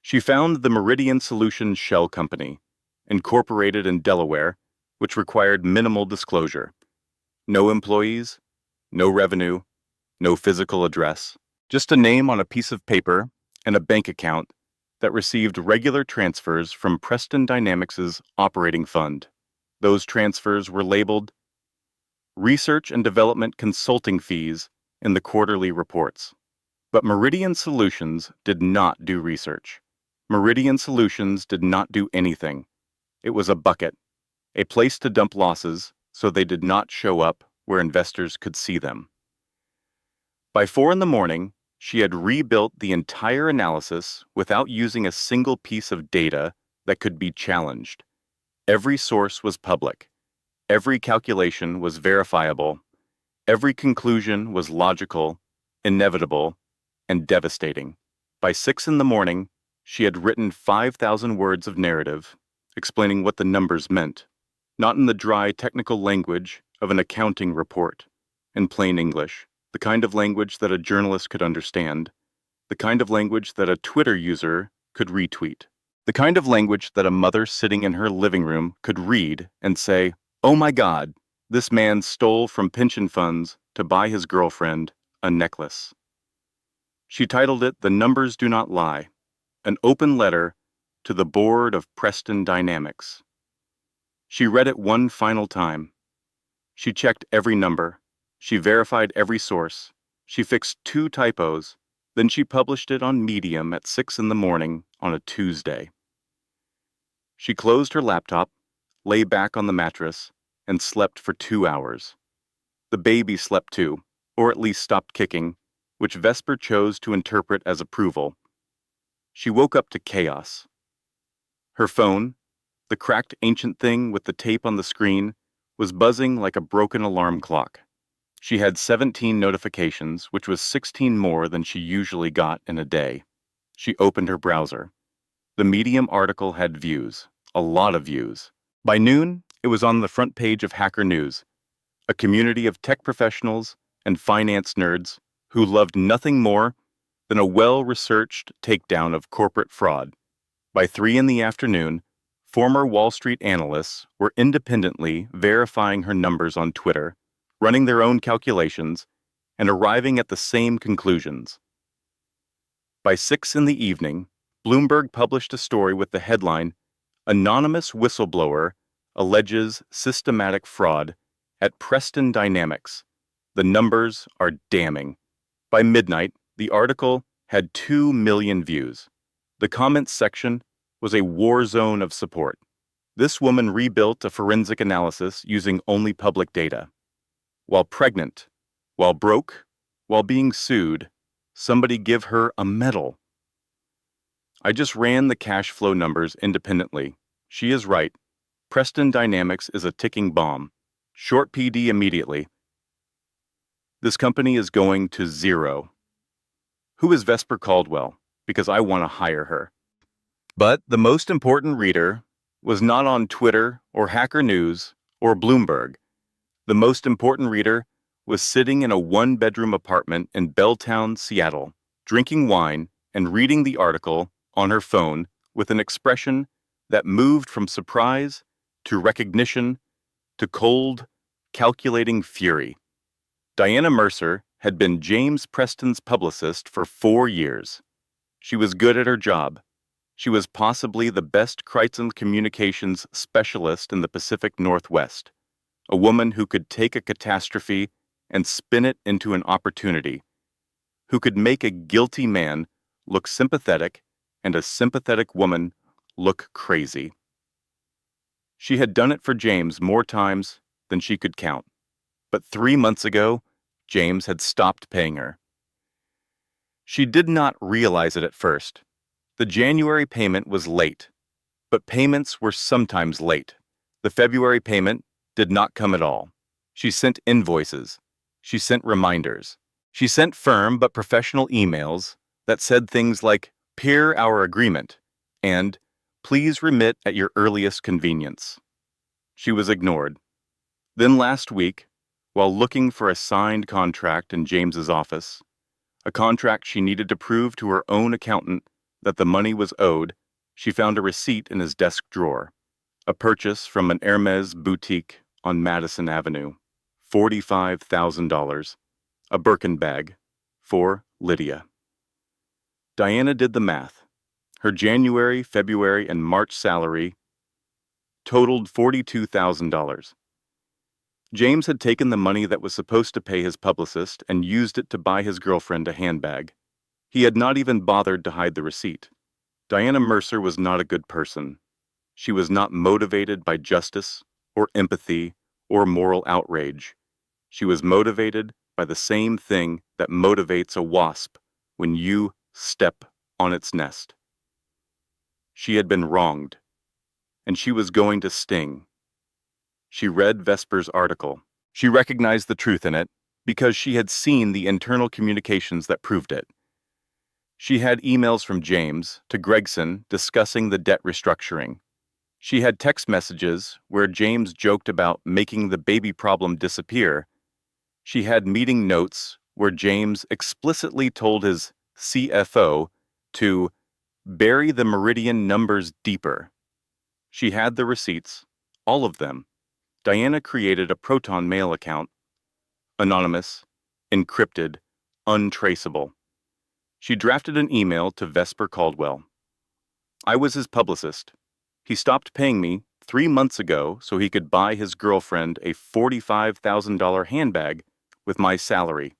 She found the Meridian Solutions Shell Company, incorporated in Delaware, which required minimal disclosure. No employees, no revenue, no physical address, just a name on a piece of paper and a bank account that received regular transfers from Preston Dynamics' operating fund. Those transfers were labeled research and development consulting fees in the quarterly reports. But Meridian Solutions did not do research. Meridian Solutions did not do anything. It was a bucket, a place to dump losses so they did not show up where investors could see them. By 4 a.m, she had rebuilt the entire analysis without using a single piece of data that could be challenged. Every source was public. Every calculation was verifiable. Every conclusion was logical, inevitable, and devastating. By 6 a.m, she had written 5,000 words of narrative, explaining what the numbers meant, not in the dry technical language of an accounting report, in plain English, the kind of language that a journalist could understand, the kind of language that a Twitter user could retweet, the kind of language that a mother sitting in her living room could read and say, "Oh my God, this man stole from pension funds to buy his girlfriend a necklace." She titled it "The Numbers Do Not Lie," an open letter to the board of Preston Dynamics. She read it one final time. She checked every number. She verified every source. She fixed 2 typos. Then she published it on Medium at 6 a.m. on a Tuesday. She closed her laptop, lay back on the mattress, and slept for 2 hours. The baby slept too, or at least stopped kicking, which Vesper chose to interpret as approval. She woke up to chaos. Her phone, the cracked ancient thing with the tape on the screen, was buzzing like a broken alarm clock. She had 17 notifications, which was 16 more than she usually got in a day. She opened her browser. The Medium article had views, a lot of views. By noon, it was on the front page of Hacker News, a community of tech professionals and finance nerds who loved nothing more than a well-researched takedown of corporate fraud. By 3 p.m, former Wall Street analysts were independently verifying her numbers on Twitter, running their own calculations, and arriving at the same conclusions. By 6 p.m, Bloomberg published a story with the headline, "Anonymous Whistleblower Alleges Systematic Fraud at Preston Dynamics. The numbers are damning." By midnight, the article had 2 million views. The comments section was a war zone of support. This woman rebuilt a forensic analysis using only public data. While pregnant, while broke, while being sued, somebody give her a medal. I just ran the cash flow numbers independently. She is right. Preston Dynamics is a ticking bomb. Short PD immediately. This company is going to zero. Who is Vesper Caldwell? Because I want to hire her. But the most important reader was not on Twitter or Hacker News or Bloomberg. The most important reader was sitting in a 1-bedroom apartment in Belltown, Seattle, drinking wine and reading the article on her phone with an expression that moved from surprise to recognition to cold, calculating fury. Diana Mercer had been James Preston's publicist for 4 years. She was good at her job. She was possibly the best crisis communications specialist in the Pacific Northwest, a woman who could take a catastrophe and spin it into an opportunity, who could make a guilty man look sympathetic and a sympathetic woman look crazy. She had done it for James more times than she could count. But 3 months ago, James had stopped paying her. She did not realize it at first. The January payment was late, but payments were sometimes late. The February payment did not come at all. She sent invoices. She sent reminders. She sent firm but professional emails that said things like, "Per our agreement," and "Please remit at your earliest convenience." She was ignored. Then last week, while looking for a signed contract in James's office, a contract she needed to prove to her own accountant that the money was owed, she found a receipt in his desk drawer, a purchase from an Hermes boutique on Madison Avenue, $45,000, a Birkin bag, for Lydia. Diana did the math. Her January, February, and March salary totaled $42,000. James had taken the money that was supposed to pay his publicist and used it to buy his girlfriend a handbag. He had not even bothered to hide the receipt. Diana Mercer was not a good person. She was not motivated by justice or empathy or moral outrage. She was motivated by the same thing that motivates a wasp when you step on its nest. She had been wronged, and she was going to sting. She read Vesper's article. She recognized the truth in it because she had seen the internal communications that proved it. She had emails from James to Gregson discussing the debt restructuring. She had text messages where James joked about making the baby problem disappear. She had meeting notes where James explicitly told his CFO to bury the meridian numbers deeper. She had the receipts, all of them. Diana created a Proton Mail account. Anonymous, encrypted, untraceable. She drafted an email to Vesper Caldwell. "I was his publicist. He stopped paying me 3 months ago so he could buy his girlfriend a $45,000 handbag with my salary.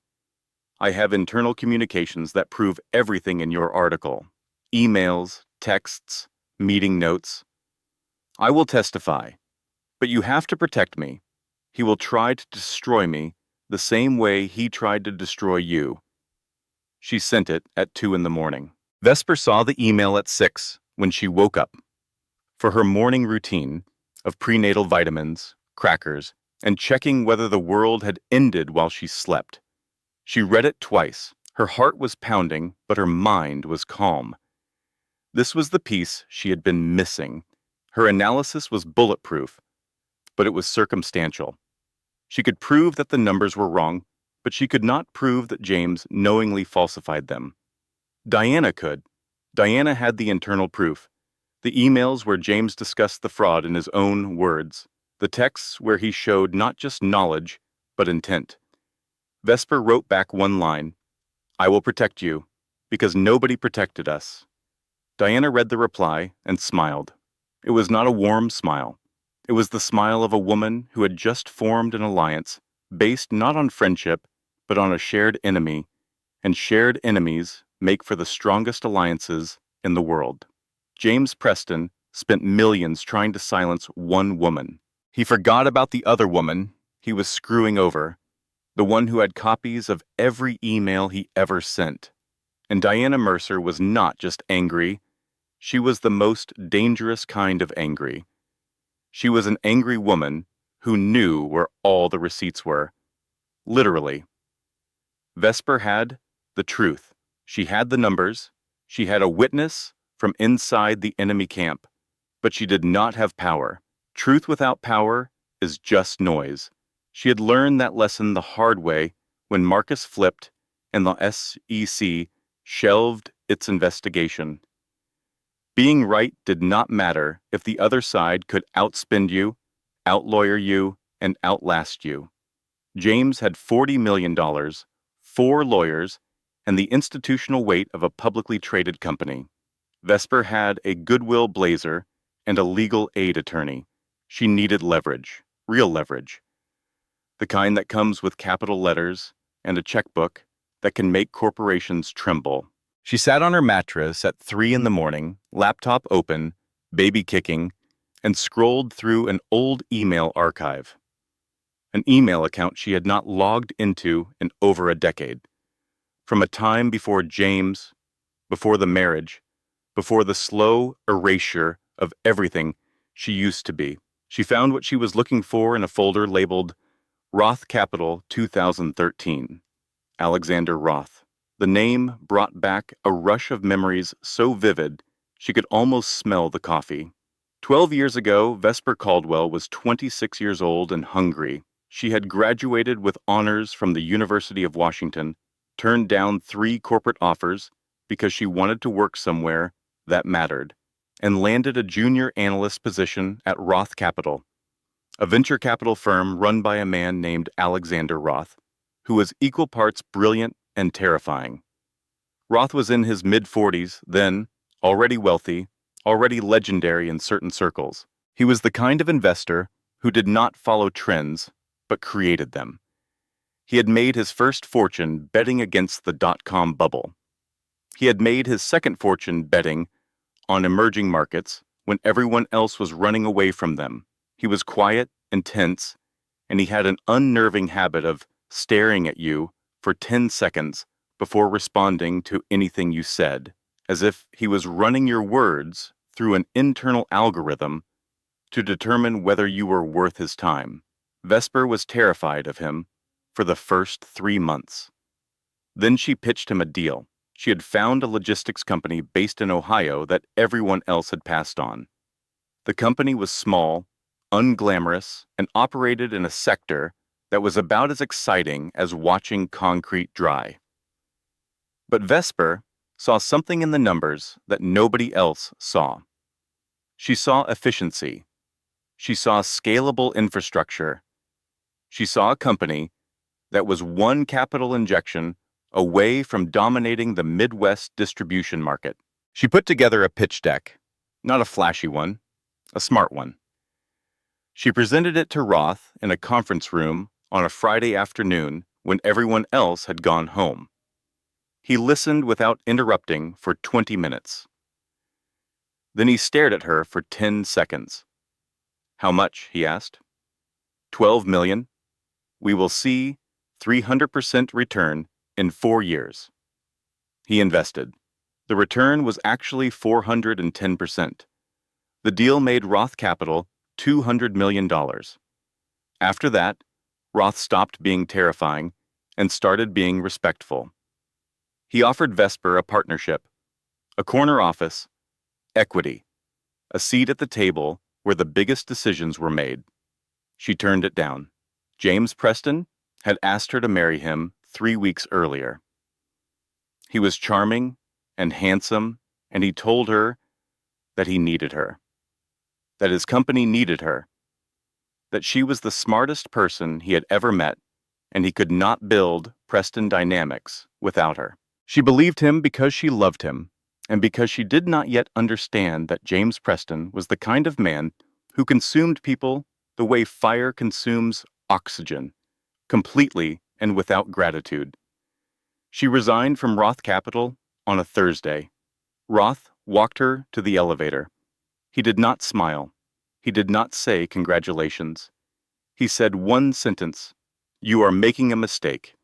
I have internal communications that prove everything in your article. Emails, texts, meeting notes. I will testify. But you have to protect me. He will try to destroy me the same way he tried to destroy you." She sent it at 2 in the morning. Vesper saw the email at 6 when she woke up. For her morning routine of prenatal vitamins, crackers, and checking whether the world had ended while she slept. She read it twice. Her heart was pounding, but her mind was calm. This was the piece she had been missing. Her analysis was bulletproof, but it was circumstantial. She could prove that the numbers were wrong, but she could not prove that James knowingly falsified them. Diana could. Diana had the internal proof. The emails where James discussed the fraud in his own words. The texts where he showed not just knowledge, but intent. Vesper wrote back one line, "I will protect you, because nobody protected us." Diana read the reply and smiled. It was not a warm smile. It was the smile of a woman who had just formed an alliance based not on friendship, but on a shared enemy, and shared enemies make for the strongest alliances in the world. James Preston spent millions trying to silence one woman. He forgot about the other woman he was screwing over, the one who had copies of every email he ever sent. And Diana Mercer was not just angry, she was the most dangerous kind of angry. She was an angry woman who knew where all the receipts were. Literally. Vesper had the truth. She had the numbers. She had a witness from inside the enemy camp. But she did not have power. Truth without power is just noise. She had learned that lesson the hard way when Marcus flipped and the SEC shelved its investigation. Being right did not matter if the other side could outspend you, outlawyer you, and outlast you. James had $40 million, 4 lawyers, and the institutional weight of a publicly traded company. Vesper had a goodwill blazer and a legal aid attorney. She needed leverage, real leverage. the kind that comes with capital letters and a checkbook that can make corporations tremble. She sat on her mattress at 3 in the morning, laptop open, baby kicking, and scrolled through an old email archive. An email account she had not logged into in over a decade. From a time before James, before the marriage, before the slow erasure of everything she used to be. She found what she was looking for in a folder labeled Roth Capital 2013. Alexander Roth. The name brought back a rush of memories so vivid she could almost smell the coffee. 12 years ago, Vesper Caldwell was 26 years old and hungry. She had graduated with honors from the University of Washington, turned down 3 corporate offers because she wanted to work somewhere that mattered, and landed a junior analyst position at Roth Capital, a venture capital firm run by a man named Alexander Roth, who was equal parts brilliant and terrifying. Roth was in his mid-40s then, already wealthy, already legendary in certain circles. He was the kind of investor who did not follow trends, but created them. He had made his first fortune betting against the dot-com bubble. He had made his second fortune betting on emerging markets when everyone else was running away from them. He was quiet, intense, and he had an unnerving habit of staring at you for 10 seconds before responding to anything you said, as if he was running your words through an internal algorithm to determine whether you were worth his time. Vesper was terrified of him for the first 3 months. Then she pitched him a deal. She had found a logistics company based in Ohio that everyone else had passed on. The company was small, unglamorous, and operated in a sector that was about as exciting as watching concrete dry. But Vesper saw something in the numbers that nobody else saw. She saw efficiency. She saw scalable infrastructure. She saw a company that was one capital injection away from dominating the Midwest distribution market. She put together a pitch deck, not a flashy one, a smart one. She presented it to Roth in a conference room on a Friday afternoon when everyone else had gone home. He listened without interrupting for 20 minutes. Then he stared at her for 10 seconds. "How much?" he asked. "12 million. We will see 300% return in 4 years." He invested. The return was actually 410%. The deal made Roth Capital $200 million. After that, Roth stopped being terrifying and started being respectful. He offered Vesper a partnership, a corner office, equity, a seat at the table where the biggest decisions were made. She turned it down. James Preston had asked her to marry him 3 weeks earlier. He was charming and handsome, and he told her that he needed her, that his company needed her, that she was the smartest person he had ever met, and he could not build Preston Dynamics without her. She believed him because she loved him, and because she did not yet understand that James Preston was the kind of man who consumed people the way fire consumes oxygen, completely and without gratitude. She resigned from Roth Capital on a Thursday. Roth walked her to the elevator. He did not smile. He did not say congratulations. He said one sentence: "You are making a mistake,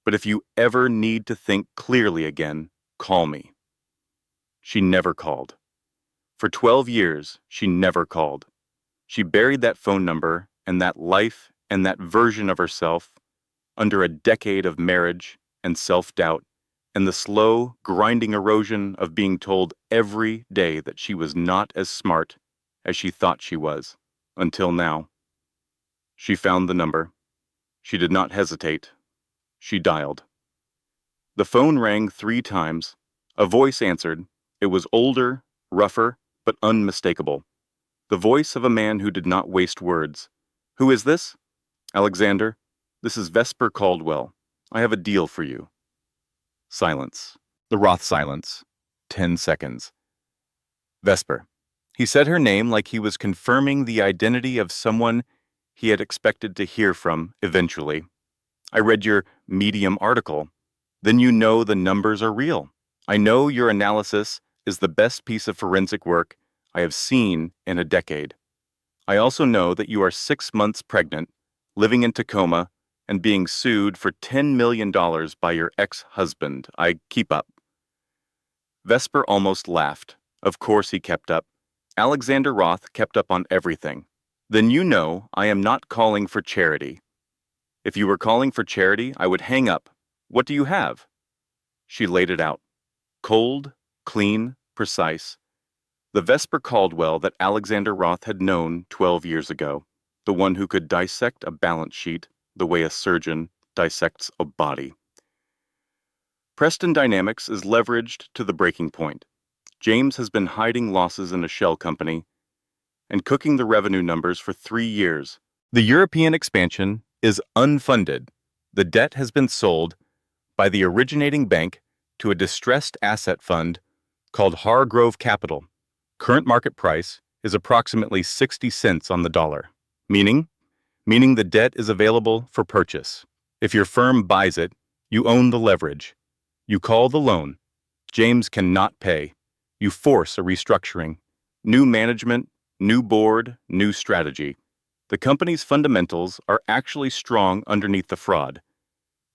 but if you ever need to think clearly again, call me." She never called. For 12 years, she never called. She buried that phone number and that life and that version of herself under a decade of marriage and self-doubt and the slow, grinding erosion of being told every day that she was not as smart as she thought she was, until now. She found the number. She did not hesitate. She dialed. The phone rang 3 times. A voice answered. It was older, rougher, but unmistakable. The voice of a man who did not waste words. "Who is this?" "Alexander, this is Vesper Caldwell. I have a deal for you." Silence. The Roth silence. 10 seconds. "Vesper." He said her name like he was confirming the identity of someone he had expected to hear from eventually. I read your Medium article. Then you know the numbers are real. I know your analysis is the best piece of forensic work I have seen in a decade. I also know that you are 6 months pregnant, living in Tacoma, and being sued for $10 million by your ex-husband. I keep up. Vesper almost laughed. Of course he kept up. Alexander Roth kept up on everything. Then you know I am not calling for charity. If you were calling for charity, I would hang up. What do you have? She laid it out. Cold, clean, precise. The Vesper Caldwell that Alexander Roth had known 12 years ago. The one who could dissect a balance sheet the way a surgeon dissects a body. Preston Dynamics is leveraged to the breaking point. James has been hiding losses in a shell company and cooking the revenue numbers for 3 years. The European expansion is unfunded. The debt has been sold by the originating bank to a distressed asset fund called Hargrove Capital. Current market price is approximately 60 cents on the dollar. Meaning the debt is available for purchase. If your firm buys it, you own the leverage. You call the loan. James cannot pay. You force a restructuring. New management, new board, new strategy. The company's fundamentals are actually strong underneath the fraud.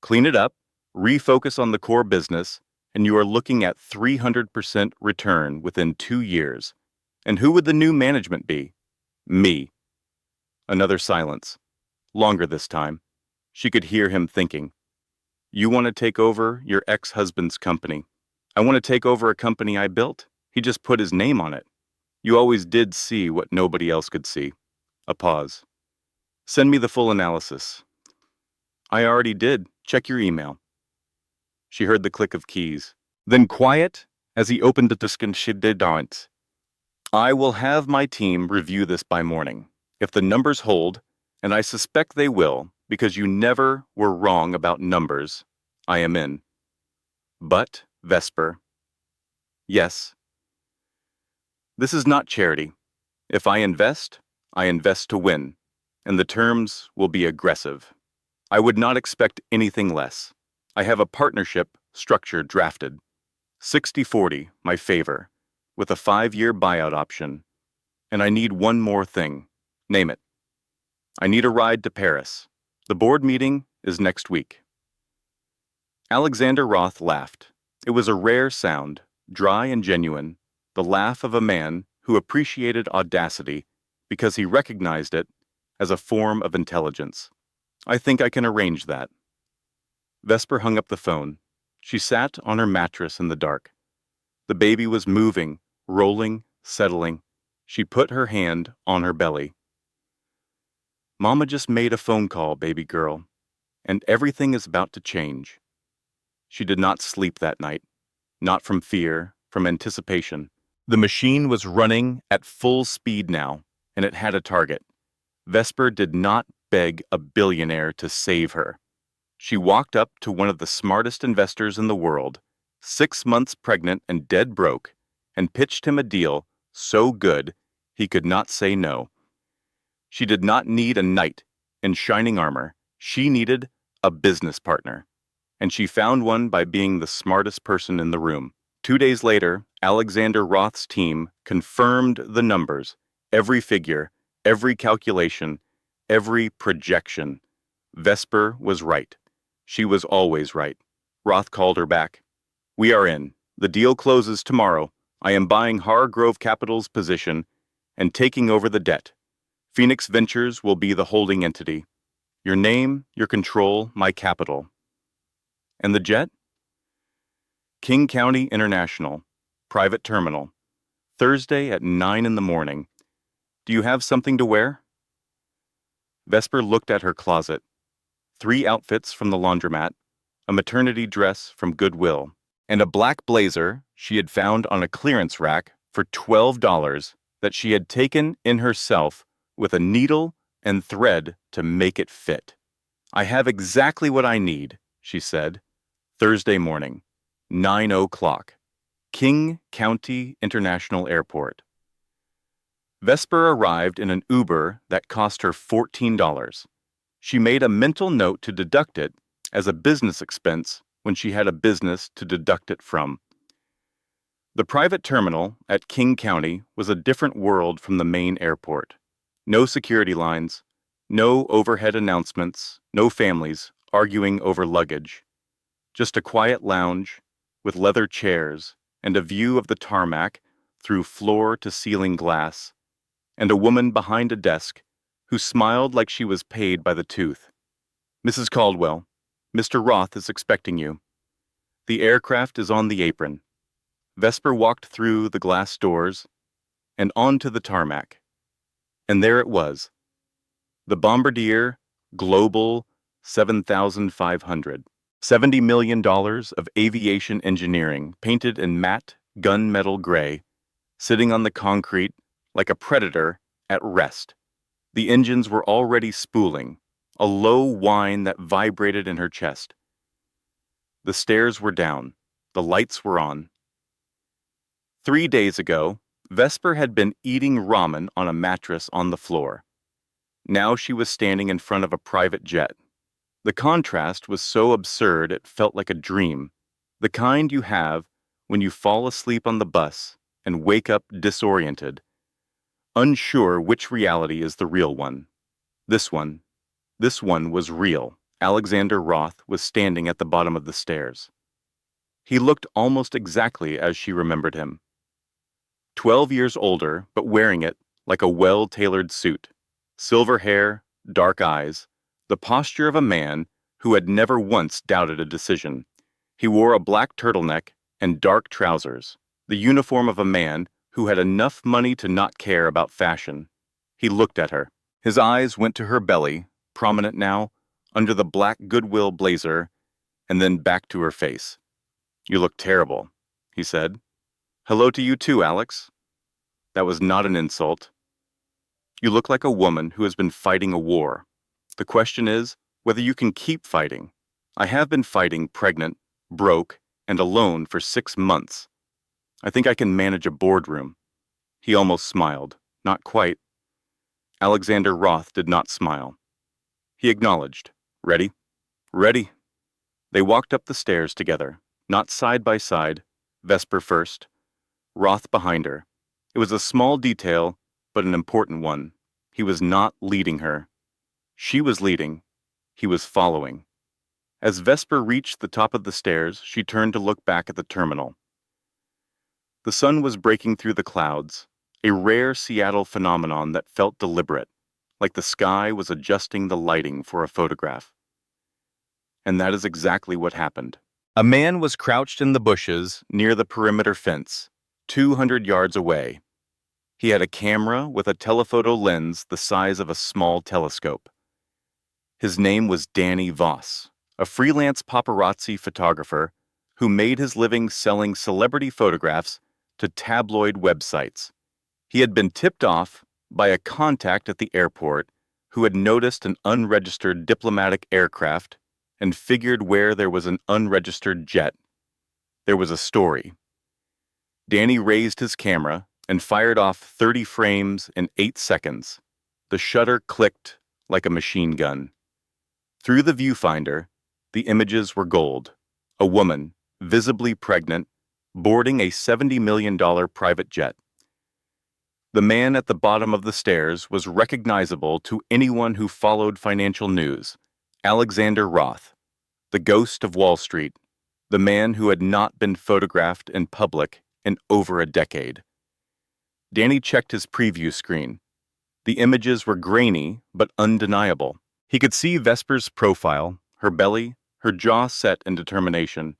Clean it up, refocus on the core business, and you are looking at 300% return within 2 years. And who would the new management be? Me. Another silence. Longer this time. She could hear him thinking. You want to take over your ex-husband's company. I want to take over a company I built. He just put his name on it. You always did see what nobody else could see. A pause. Send me the full analysis. I already did. Check your email. She heard the click of keys. Then quiet as he opened the disk and she did not. I will have my team review this by morning. If the numbers hold, and I suspect they will, because you never were wrong about numbers, I am in. But, Vesper, yes, this is not charity. If I invest to win, and the terms will be aggressive. I would not expect anything less. I have a partnership structure drafted. 60-40, my favor, with a 5-year buyout option. And I need one more thing. Name it. I need a ride to Paris. The board meeting is next week. Alexander Roth laughed. It was a rare sound, dry and genuine, the laugh of a man who appreciated audacity because he recognized it as a form of intelligence. I think I can arrange that. Vesper hung up the phone. She sat on her mattress in the dark. The baby was moving, rolling, settling. She put her hand on her belly. Mama just made a phone call, baby girl, and everything is about to change. She did not sleep that night, not from fear, from anticipation. The machine was running at full speed now, and it had a target. Vesper did not beg a billionaire to save her. She walked up to one of the smartest investors in the world, 6 months pregnant and dead broke, and pitched him a deal so good he could not say no. She did not need a knight in shining armor. She needed a business partner. And she found one by being the smartest person in the room. 2 days later, Alexander Roth's team confirmed the numbers, every figure, every calculation, every projection. Vesper was right. She was always right. Roth called her back. We are in. The deal closes tomorrow. I am buying Hargrove Capital's position and taking over the debt. Phoenix Ventures will be the holding entity. Your name, your control, my capital. And the jet? King County International, private terminal. Thursday at 9 in the morning. Do you have something to wear? Vesper looked at her closet. 3 outfits from the laundromat, a maternity dress from Goodwill, and a black blazer she had found on a clearance rack for $12 that she had taken in herself with a needle and thread to make it fit. I have exactly what I need, she said. Thursday morning, 9 o'clock, King County International Airport. Vesper arrived in an Uber that cost her $14. She made a mental note to deduct it as a business expense when she had a business to deduct it from. The private terminal at King County was a different world from the main airport. No security lines, no overhead announcements, no families arguing over luggage. Just a quiet lounge with leather chairs and a view of the tarmac through floor-to-ceiling glass, and a woman behind a desk who smiled like she was paid by the tooth. "Mrs. Caldwell, Mr. Roth is expecting you. The aircraft is on the apron." Vesper walked through the glass doors and onto the tarmac. And there it was. The Bombardier Global 7500. $70 million of aviation engineering painted in matte gunmetal gray, sitting on the concrete like a predator at rest. The engines were already spooling, a low whine that vibrated in her chest. The stairs were down. The lights were on. 3 days ago, Vesper had been eating ramen on a mattress on the floor. Now she was standing in front of a private jet. The contrast was so absurd it felt like a dream, the kind you have when you fall asleep on the bus and wake up disoriented, unsure which reality is the real one. This one was real. Alexander Roth was standing at the bottom of the stairs. He looked almost exactly as she remembered him. 12 years older, but wearing it like a well-tailored suit. Silver hair, dark eyes, the posture of a man who had never once doubted a decision. He wore a black turtleneck and dark trousers, the uniform of a man who had enough money to not care about fashion. He looked at her. His eyes went to her belly, prominent now, under the black Goodwill blazer, and then back to her face. "You look terrible," he said. "Hello to you too, Alex." That was not an insult. "You look like a woman who has been fighting a war. The question is whether you can keep fighting. I have been fighting pregnant, broke, and alone for 6 months. I think I can manage a boardroom." He almost smiled. Not quite. Alexander Roth did not smile. He acknowledged. "Ready?" "Ready." They walked up the stairs together, not side by side, Vesper first, Roth behind her. It was a small detail, but an important one. He was not leading her. She was leading. He was following. As Vesper reached the top of the stairs, she turned to look back at the terminal. The sun was breaking through the clouds, a rare Seattle phenomenon that felt deliberate, like the sky was adjusting the lighting for a photograph. And that is exactly what happened. A man was crouched in the bushes near the perimeter fence, 200 yards away. He had a camera with a telephoto lens the size of a small telescope. His name was Danny Voss, a freelance paparazzi photographer who made his living selling celebrity photographs to tabloid websites. He had been tipped off by a contact at the airport who had noticed an unregistered diplomatic aircraft and figured where there was an unregistered jet, there was a story. Danny raised his camera and fired off 30 frames in 8 seconds. The shutter clicked like a machine gun. Through the viewfinder, the images were gold. A woman, visibly pregnant, boarding a $70 million private jet. The man at the bottom of the stairs was recognizable to anyone who followed financial news. Alexander Roth, the ghost of Wall Street, the man who had not been photographed in public in over a decade. Danny checked his preview screen. The images were grainy but undeniable. He could see Vesper's profile, her belly, her jaw set in determination.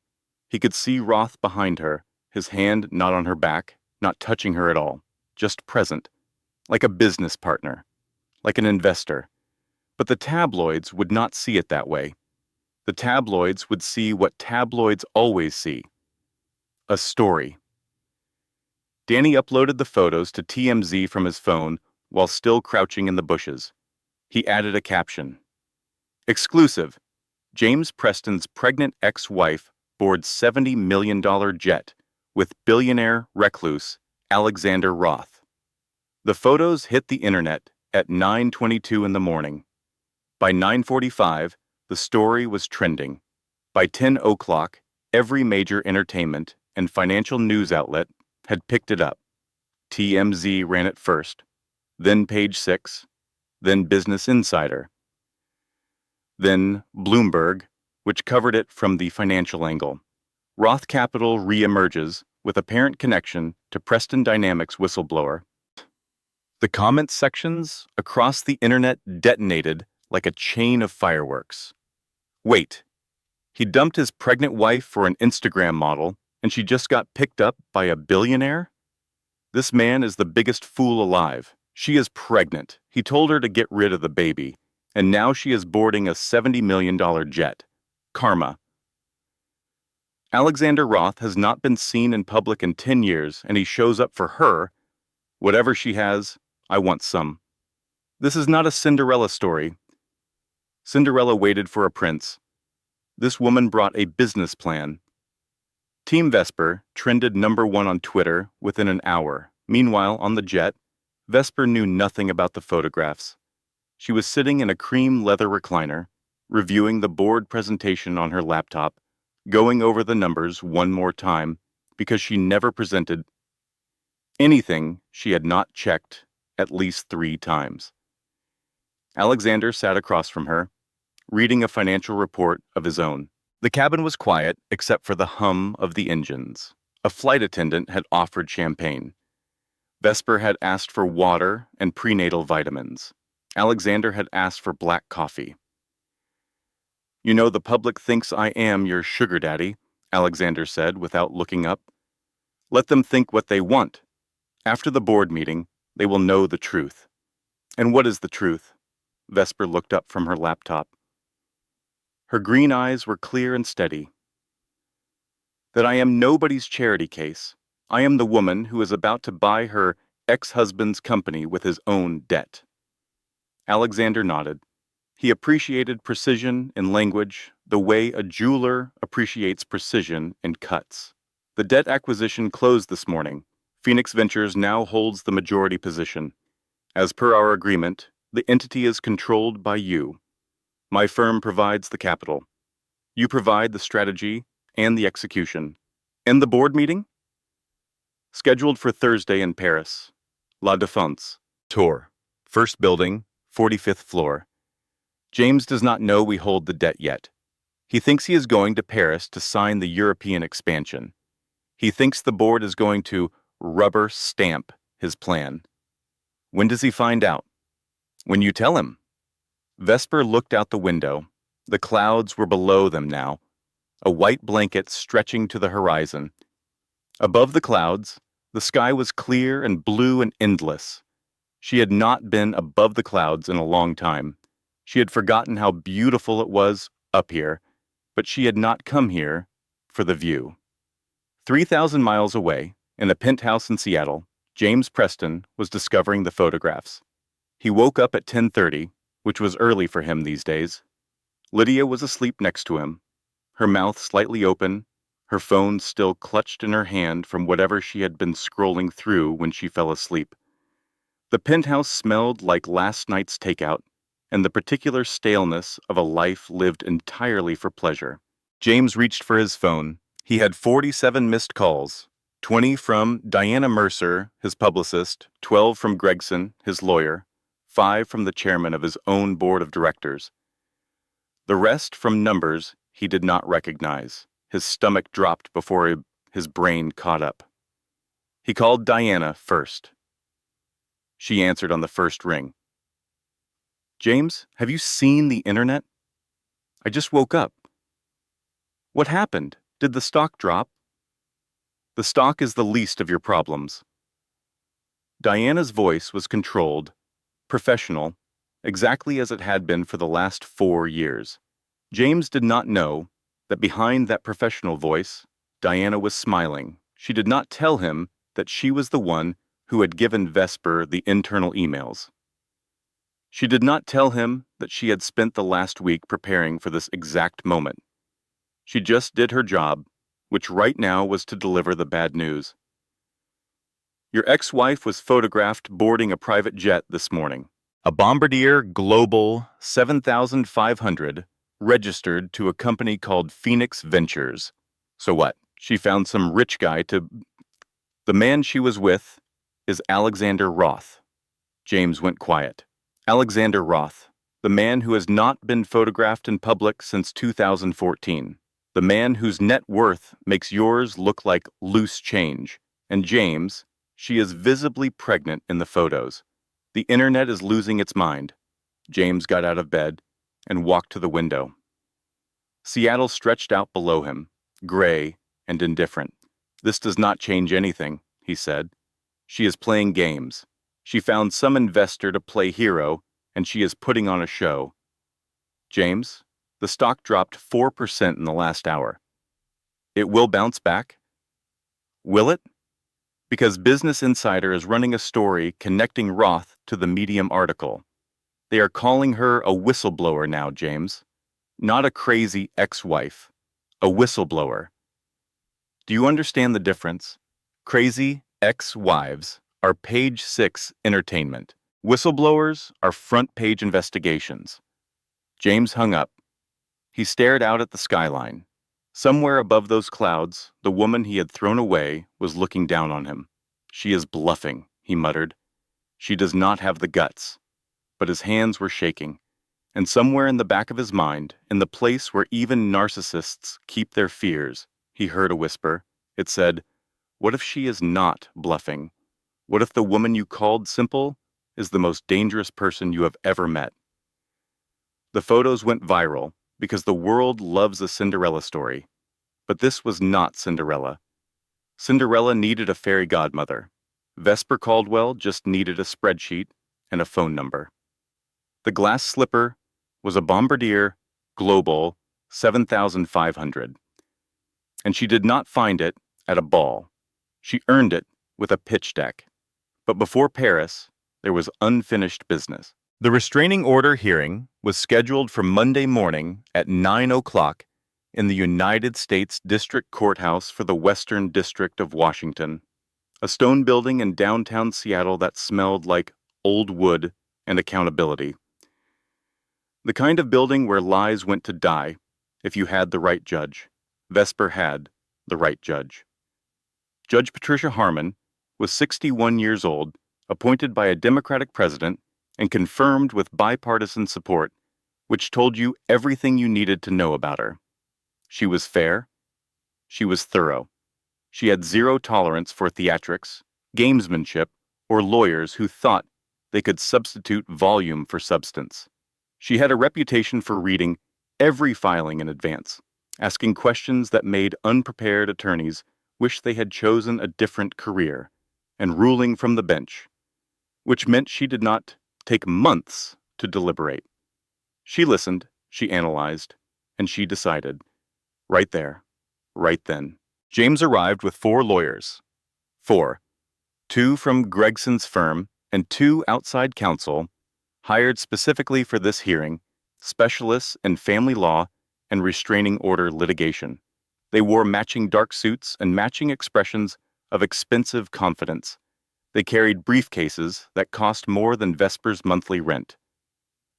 He could see Roth behind her, his hand not on her back, not touching her at all, just present, like a business partner, like an investor. But the tabloids would not see it that way. The tabloids would see what tabloids always see: a story. Danny uploaded the photos to TMZ from his phone while still crouching in the bushes. He added a caption. "Exclusive. James Preston's pregnant ex-wife boards $70 million jet with billionaire recluse Alexander Roth." The photos hit the internet at 9:22 in the morning. By 9:45, the story was trending. By 10 o'clock, every major entertainment and financial news outlet had picked it up. TMZ ran it first, then Page Six, then Business Insider, then Bloomberg, which covered it from the financial angle. Roth Capital reemerges with apparent connection to Preston Dynamics whistleblower. The comment sections across the internet detonated like a chain of fireworks. Wait, he dumped his pregnant wife for an Instagram model, and she just got picked up by a billionaire? This man is the biggest fool alive. She is pregnant. He told her to get rid of the baby, and now she is boarding a $70 million jet. Karma. Alexander Roth has not been seen in public in 10 years, and he shows up for her. Whatever she has, I want some. This is not a Cinderella story. Cinderella waited for a prince. This woman brought a business plan. Team Vesper trended #1 on Twitter within an hour. Meanwhile, on the jet, Vesper knew nothing about the photographs. She was sitting in a cream leather recliner, reviewing the board presentation on her laptop, going over the numbers one more time because she never presented anything she had not checked at least 3 times. Alexander sat across from her, reading a financial report of his own. The cabin was quiet except for the hum of the engines. A flight attendant had offered champagne. Vesper had asked for water and prenatal vitamins. Alexander had asked for black coffee. "You know, the public thinks I am your sugar daddy," Alexander said without looking up. "Let them think what they want. After the board meeting, they will know the truth." "And what is the truth?" Vesper looked up from her laptop. Her green eyes were clear and steady. "That I am nobody's charity case. I am the woman who is about to buy her ex-husband's company with his own debt." Alexander nodded. He appreciated precision in language the way a jeweler appreciates precision in cuts. The debt acquisition closed this morning. Phoenix Ventures now holds the majority position. As per our agreement, the entity is controlled by you. My firm provides the capital. You provide the strategy and the execution. And the board meeting? Scheduled for Thursday in Paris. La Défense. Tour. First building, 45th floor. James does not know we hold the debt yet. He thinks he is going to Paris to sign the European expansion. He thinks the board is going to rubber stamp his plan. When does he find out? When you tell him. Vesper looked out the window. The clouds were below them now, a white blanket stretching to the horizon. Above the clouds, the sky was clear and blue and endless. She had not been above the clouds in a long time. She had forgotten how beautiful it was up here, but she had not come here for the view. 3,000 miles away, in a penthouse in Seattle, James Preston was discovering the photographs. He woke up at 10:30, which was early for him these days. Lydia was asleep next to him, her mouth slightly open, her phone still clutched in her hand from whatever she had been scrolling through when she fell asleep. The penthouse smelled like last night's takeout, and the particular staleness of a life lived entirely for pleasure. James reached for his phone. He had 47 missed calls, 20 from Diana Mercer, his publicist, 12 from Gregson, his lawyer, 5 from the chairman of his own board of directors. The rest from numbers he did not recognize. His stomach dropped before his brain caught up. He called Diana first. She answered on the first ring. "James, have you seen the internet?" "I just woke up." "What happened? Did the stock drop?" "The stock is the least of your problems." Diana's voice was controlled, professional, exactly as it had been for the last 4 years. James did not know that behind that professional voice, Diana was smiling. She did not tell him that she was the one who had given Vesper the internal emails. She did not tell him that she had spent the last week preparing for this exact moment. She just did her job, which right now was to deliver the bad news. Your ex-wife was photographed boarding a private jet this morning. A Bombardier Global 7500 registered to a company called Phoenix Ventures. So what? She found some rich guy to... The man she was with is Alexander Roth. James went quiet. Alexander Roth, the man who has not been photographed in public since 2014. The man whose net worth makes yours look like loose change. And James, she is visibly pregnant in the photos. The internet is losing its mind. James got out of bed and walked to the window. Seattle stretched out below him, gray and indifferent. This does not change anything, he said. She is playing games. She found some investor to play hero, and she is putting on a show. James, the stock dropped 4% in the last hour. It will bounce back? Will it? Because Business Insider is running a story connecting Roth to the Medium article. They are calling her a whistleblower now, James. Not a crazy ex-wife. A whistleblower. Do you understand the difference? Crazy ex-wives are page 6 entertainment. Whistleblowers are front-page investigations. James hung up. He stared out at the skyline. Somewhere above those clouds, the woman he had thrown away was looking down on him. She is bluffing, he muttered. She does not have the guts. But his hands were shaking. And somewhere in the back of his mind, in the place where even narcissists keep their fears, he heard a whisper. It said, "What if she is not bluffing? What if the woman you called simple is the most dangerous person you have ever met?" The photos went viral because the world loves a Cinderella story. But this was not Cinderella. Cinderella needed a fairy godmother. Vesper Caldwell just needed a spreadsheet and a phone number. The glass slipper was a Bombardier Global 7500. And she did not find it at a ball. She earned it with a pitch deck. But before Paris, there was unfinished business. The restraining order hearing was scheduled for Monday morning at 9 o'clock in the United States District Courthouse for the Western District of Washington, a stone building in downtown Seattle that smelled like old wood and accountability. The kind of building where lies went to die if you had the right judge. Vesper had the right judge. Judge Patricia Harmon was 61 years old, appointed by a Democratic president, and confirmed with bipartisan support, which told you everything you needed to know about her. She was fair. She was thorough. She had zero tolerance for theatrics, gamesmanship, or lawyers who thought they could substitute volume for substance. She had a reputation for reading every filing in advance, asking questions that made unprepared attorneys wish they had chosen a different career, and ruling from the bench, which meant she did not take months to deliberate. She listened, she analyzed, and she decided. Right there, right then. James arrived with 4 lawyers. 4. 2 from Gregson's firm and 2 outside counsel, hired specifically for this hearing, specialists in family law and restraining order litigation. They wore matching dark suits and matching expressions of expensive confidence. They carried briefcases that cost more than Vesper's monthly rent.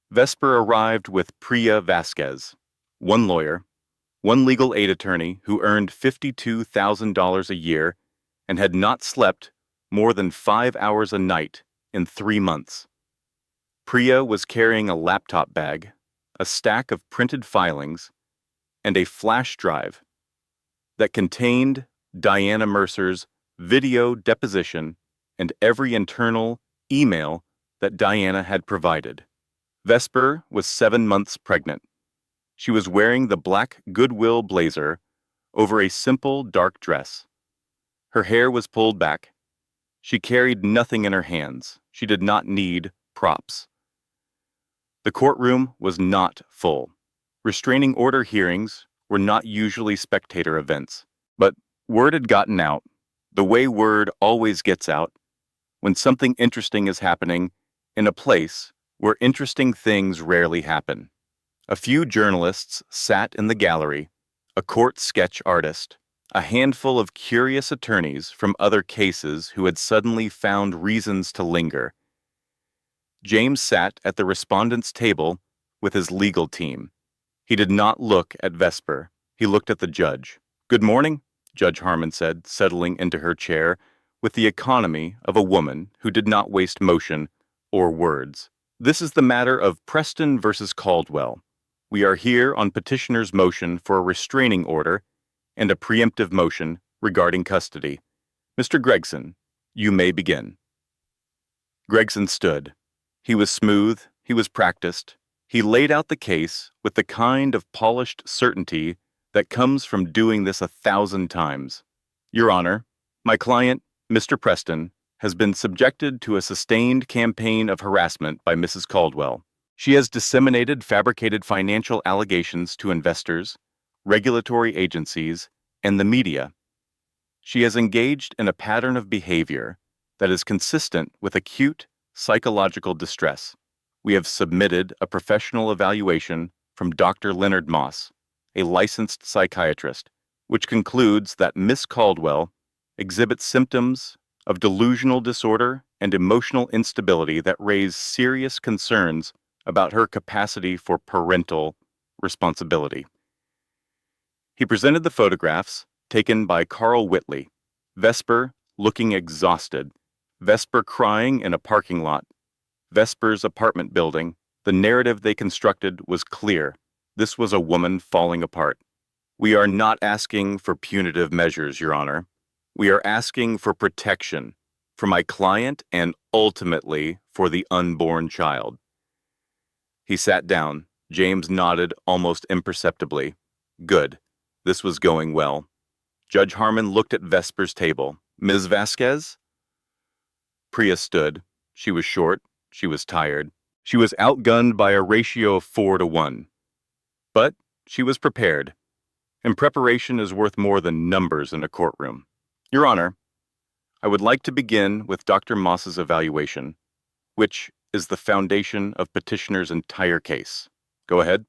Vesper arrived with Priya Vasquez, 1 lawyer, 1 legal aid attorney who earned $52,000 a year and had not slept more than 5 hours a night in 3 months. Priya was carrying a laptop bag, a stack of printed filings, and a flash drive that contained Diana Mercer's video deposition and every internal email that Diana had provided. Vesper was 7 months pregnant. She was wearing the black Goodwill blazer over a simple dark dress. Her hair was pulled back. She carried nothing in her hands. She did not need props. The courtroom was not full. Restraining order hearings were not usually spectator events, but word had gotten out, the way word always gets out, when something interesting is happening in a place where interesting things rarely happen. A few journalists sat in the gallery, a court sketch artist, a handful of curious attorneys from other cases who had suddenly found reasons to linger. James sat at the respondent's table with his legal team. He did not look at Vesper. He looked at the judge. "Good morning," Judge Harmon said, settling into her chair with the economy of a woman who did not waste motion or words. "This is the matter of Preston versus Caldwell. We are here on petitioner's motion for a restraining order and a preemptive motion regarding custody. Mr. Gregson, you may begin." Gregson stood. He was smooth, he was practiced. He laid out the case with the kind of polished certainty that comes from doing this 1,000 times. "Your Honor, my client, Mr. Preston, has been subjected to a sustained campaign of harassment by Mrs. Caldwell. She has disseminated fabricated financial allegations to investors, regulatory agencies, and the media. She has engaged in a pattern of behavior that is consistent with acute psychological distress. We have submitted a professional evaluation from Dr. Leonard Moss, a licensed psychiatrist, which concludes that Miss Caldwell exhibits symptoms of delusional disorder and emotional instability that raise serious concerns about her capacity for parental responsibility." He presented the photographs taken by Carl Whitley, Vesper looking exhausted, Vesper crying in a parking lot, Vesper's apartment building. The narrative they constructed was clear. This was a woman falling apart. "We are not asking for punitive measures, Your Honor. We are asking for protection for my client and ultimately for the unborn child." He sat down. James nodded almost imperceptibly. Good. This was going well. Judge Harmon looked at Vesper's table. "Ms. Vasquez?" Priya stood. She was short. She was tired. She was outgunned by a ratio of 4-1. But she was prepared. And preparation is worth more than numbers in a courtroom. "Your Honor, I would like to begin with Dr. Moss's evaluation, which is the foundation of petitioner's entire case." "Go ahead."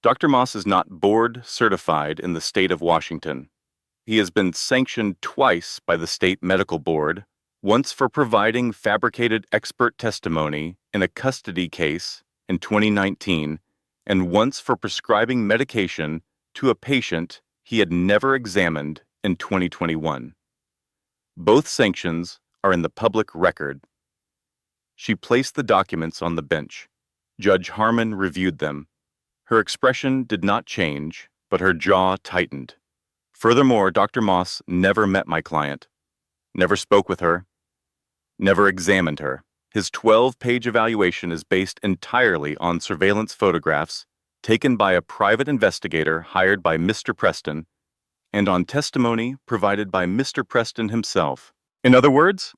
"Dr. Moss is not board certified in the state of Washington. He has been sanctioned twice by the state medical board, once for providing fabricated expert testimony in a custody case in 2019, and once for prescribing medication to a patient he had never examined in 2021. Both sanctions are in the public record." She placed the documents on the bench. Judge Harmon reviewed them. Her expression did not change, but her jaw tightened. "Furthermore, Dr. Moss never met my client, never spoke with her, never examined her. His 12-page evaluation is based entirely on surveillance photographs taken by a private investigator hired by Mr. Preston and on testimony provided by Mr. Preston himself. In other words,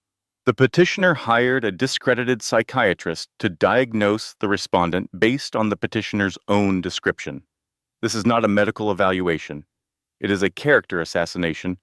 the petitioner hired a discredited psychiatrist to diagnose the respondent based on the petitioner's own description. This is not a medical evaluation. It is a character assassination